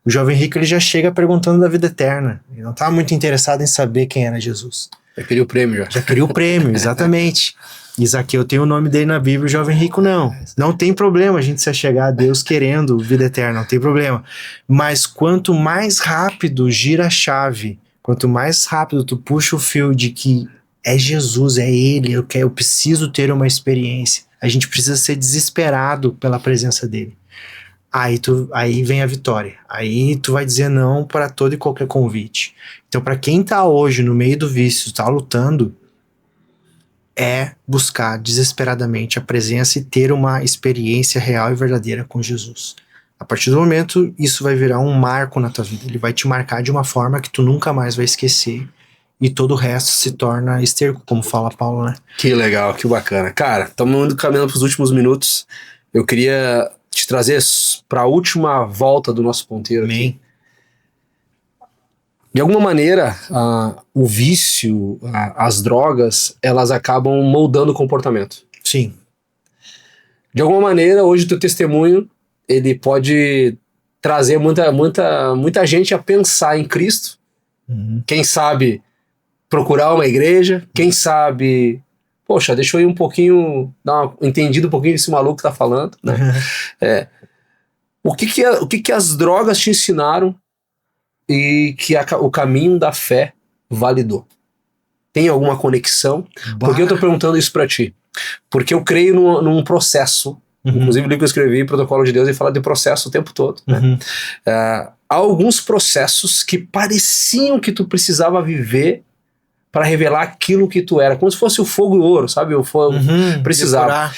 O jovem rico ele já chega perguntando da vida eterna, ele não estava muito interessado em saber quem era Jesus. Já queria o prêmio, já queria o prêmio, exatamente. E Zaqueu tem o nome dele na Bíblia, o jovem rico não. Não tem problema a gente se achegar a Deus querendo vida eterna, não tem problema. Mas quanto mais rápido gira a chave, quanto mais rápido tu puxa o fio de que é Jesus, é Ele, eu preciso ter uma experiência. A gente precisa ser desesperado pela presença dele. Aí vem a vitória. Aí tu vai dizer não para todo e qualquer convite. Então para quem tá hoje no meio do vício, tá lutando, é buscar desesperadamente a presença e ter uma experiência real e verdadeira com Jesus. A partir do momento, isso vai virar um marco na tua vida. Ele vai te marcar de uma forma que tu nunca mais vai esquecer. E todo o resto se torna esterco, como fala Paulo, né? Que legal, que bacana. Cara, estamos caminhando para os últimos minutos. Eu queria te trazer para a última volta do nosso ponteiro. Amém. Aqui. De alguma maneira, o vício, as drogas, elas acabam moldando o comportamento. Sim. De alguma maneira, hoje o teu testemunho, ele pode trazer muita gente a pensar em Cristo. Uhum. Quem sabe procurar uma igreja, quem sabe... Poxa, deixa eu ir um pouquinho, entendido um pouquinho desse maluco que tá falando, né? O que as drogas te ensinaram e que o caminho da fé validou? Tem alguma conexão? Por que eu tô perguntando isso pra ti? Porque eu creio num processo, inclusive o livro que eu escrevi, Protocolo de Deus, ele fala de processo o tempo todo, né? Há alguns processos que pareciam que tu precisava viver para revelar aquilo que tu era, como se fosse o fogo e o ouro, sabe? O fogo precisava.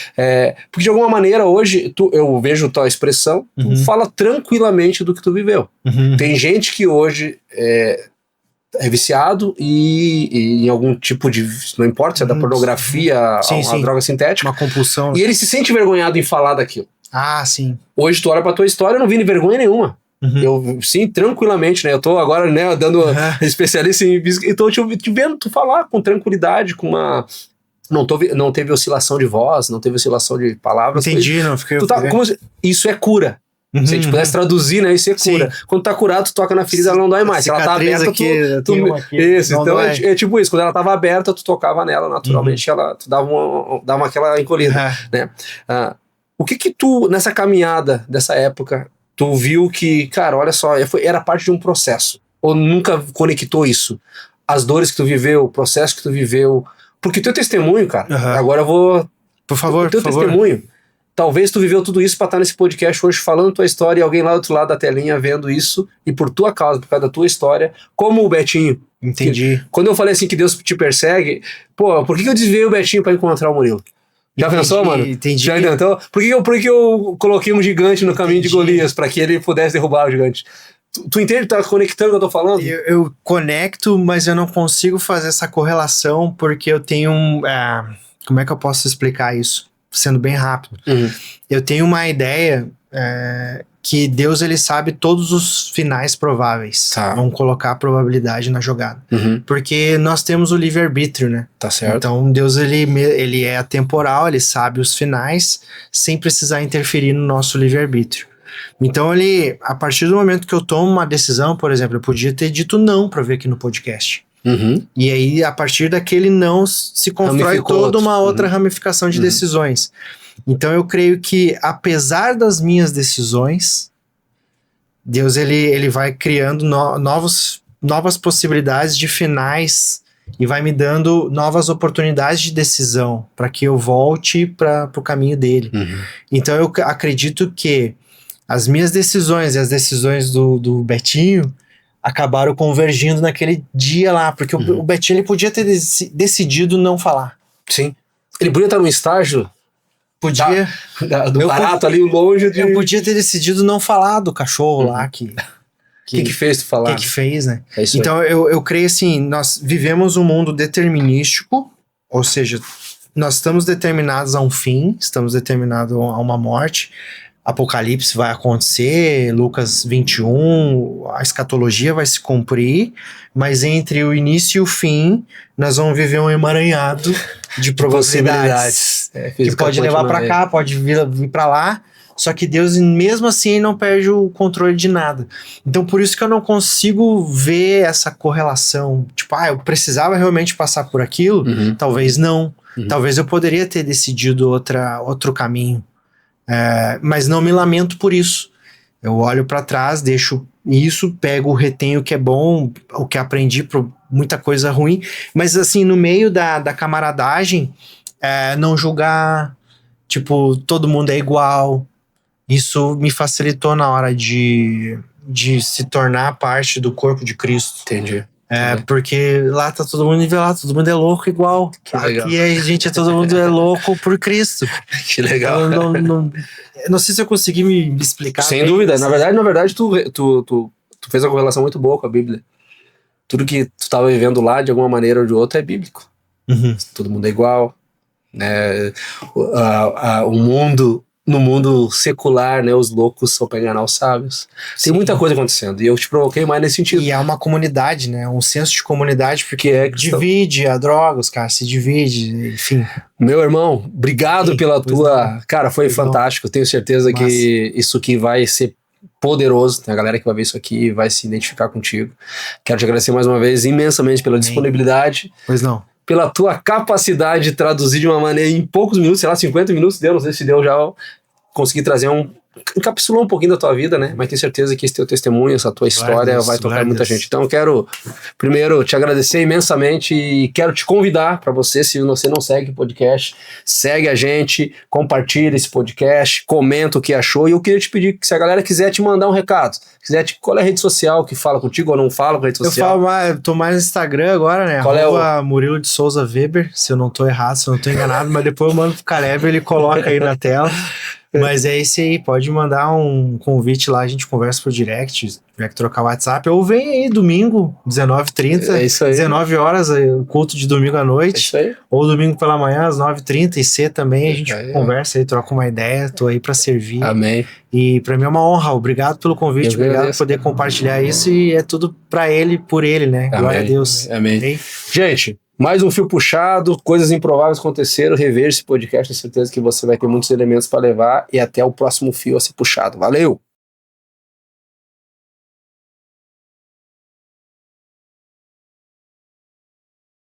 Porque de alguma maneira hoje eu vejo tua expressão, tu fala tranquilamente do que tu viveu. Tem gente que hoje é viciado e em algum tipo de, não importa se é da pornografia, uma droga sintética, uma compulsão, e ele se sente envergonhado em falar daquilo. Sim. Hoje tu olha pra tua história, eu não vi nem vergonha nenhuma. Eu, sim, tranquilamente, né? Eu tô agora, né, dando especialista em física, e tô te vendo tu falar com tranquilidade, com uma... Não teve oscilação de voz, não teve oscilação de palavras. Entendi, não fiquei... Isso é cura. Se a gente pudesse traduzir, né? Isso é cura. Sim. Quando tá curado, tu toca na ferida, ela não dói mais. Se ela tá aberta, isso, então é tipo isso. Quando ela tava aberta, tu tocava nela naturalmente, tu dava aquela encolhida, né? O que tu, nessa caminhada dessa época, tu viu que, cara, olha só, era parte de um processo? Ou nunca conectou isso? As dores que tu viveu, o processo que tu viveu. Porque teu testemunho, cara, agora eu vou... Por favor, teu testemunho. Talvez tu viveu tudo isso pra estar nesse podcast hoje falando tua história e alguém lá do outro lado da telinha vendo isso e por tua causa, por causa da tua história, como o Betinho. Entendi. Quando eu falei assim que Deus te persegue, pô, por que eu desviei o Betinho pra encontrar o Murilo? Já pensou, mano? Entendi. Já então, por que eu coloquei um gigante no caminho de Golias pra que ele pudesse derrubar o gigante? Tu entende? Tá conectando o que eu tô falando? Eu conecto, mas eu não consigo fazer essa correlação porque eu tenho como é que eu posso explicar isso? Sendo bem rápido. Eu tenho uma ideia que Deus, ele sabe todos os finais prováveis. Vamos colocar a probabilidade na jogada. Porque nós temos o livre-arbítrio, né? Tá certo. Então Deus, ele é atemporal, ele sabe os finais sem precisar interferir no nosso livre-arbítrio. Então a partir do momento que eu tomo uma decisão, por exemplo, eu podia ter dito não para vir aqui no podcast. E aí, a partir daquele não, se constrói toda uma outra ramificação de decisões. Então eu creio que, apesar das minhas decisões, Deus ele vai criando novas possibilidades de finais e vai me dando novas oportunidades de decisão para que eu volte para o caminho dele. Então eu acredito que as minhas decisões e as decisões do Betinho acabaram convergindo naquele dia lá, porque o Betinho, ele podia ter decidido não falar. Sim. Ele podia estar num estágio... Podia. Do barato ali longe. Eu podia ter decidido não falar do cachorro lá que fez tu falar? O que fez, né? Então eu creio assim, nós vivemos um mundo determinístico, ou seja, nós estamos determinados a um fim, estamos determinados a uma morte. Apocalipse vai acontecer, Lucas 21, a escatologia vai se cumprir, mas entre o início e o fim, nós vamos viver um emaranhado de possibilidades. Que pode levar para cá, pode vir para lá, só que Deus, mesmo assim, não perde o controle de nada. Então, por isso que eu não consigo ver essa correlação. Tipo, eu precisava realmente passar por aquilo? Talvez não. Talvez eu poderia ter decidido outro caminho. Mas não me lamento por isso. Eu olho para trás, deixo isso, pego, retenho o que é bom, o que aprendi, muita coisa ruim, mas assim, no meio da camaradagem, não julgar, tipo, todo mundo é igual. Isso me facilitou na hora de se tornar parte do corpo de Cristo. Entendi. Porque lá tá todo mundo nivelado, todo mundo é louco igual. Aqui a gente todo mundo é louco por Cristo. Que legal. Não sei se eu consegui me explicar. Sem dúvida. Na verdade, tu fez uma correlação muito boa com a Bíblia. Tudo que tu estava vivendo lá, de alguma maneira ou de outra, é bíblico. Todo mundo é igual. Né? No mundo secular, né, os loucos são para enganar os sábios. Tem muita coisa acontecendo, e eu te provoquei mais nesse sentido. E é uma comunidade, né, um senso de comunidade, porque divide a droga, os caras se dividem, enfim. Meu irmão, obrigado pela tua... Cara, foi fantástico, tenho certeza que isso aqui vai ser poderoso, tem a galera que vai ver isso aqui e vai se identificar contigo. Quero te agradecer mais uma vez imensamente pela disponibilidade. Pois não. Pela tua capacidade de traduzir de uma maneira em poucos minutos, sei lá, 50 minutos deu, não sei se deu já, consegui trazer encapsulou um pouquinho da tua vida, né? Mas tenho certeza que esse teu testemunho, essa tua história vai tocar muita gente. Então eu quero, primeiro, te agradecer imensamente e quero te convidar para você, se você não segue o podcast, segue a gente, compartilha esse podcast, comenta o que achou. E eu queria te pedir que se a galera quiser te mandar um recado, quiser qual é a rede social que fala contigo ou não fala com a rede social? Tô mais no Instagram agora, né? Qual é o... Murilo de Souza Weber, se eu não tô errado, se eu não tô enganado, mas depois eu mando pro Caleb, ele coloca aí na tela. Mas é esse aí, pode mandar um convite lá, a gente conversa por direct, tiver que trocar o WhatsApp, ou vem aí domingo, 19h30, é isso aí. 19 horas, o culto de domingo à noite, é isso aí. Ou domingo pela manhã, às 9h30, e C também, a gente conversa aí, troca uma ideia, tô aí pra servir. Amém. E pra mim é uma honra, obrigado pelo convite, obrigado por poder compartilhar isso, e é tudo pra ele, por ele, né? Amém. Glória a Deus. Amém. Gente, mais um fio puxado, coisas improváveis aconteceram, rever esse podcast, tenho certeza que você vai ter muitos elementos para levar e até o próximo fio a ser puxado. Valeu!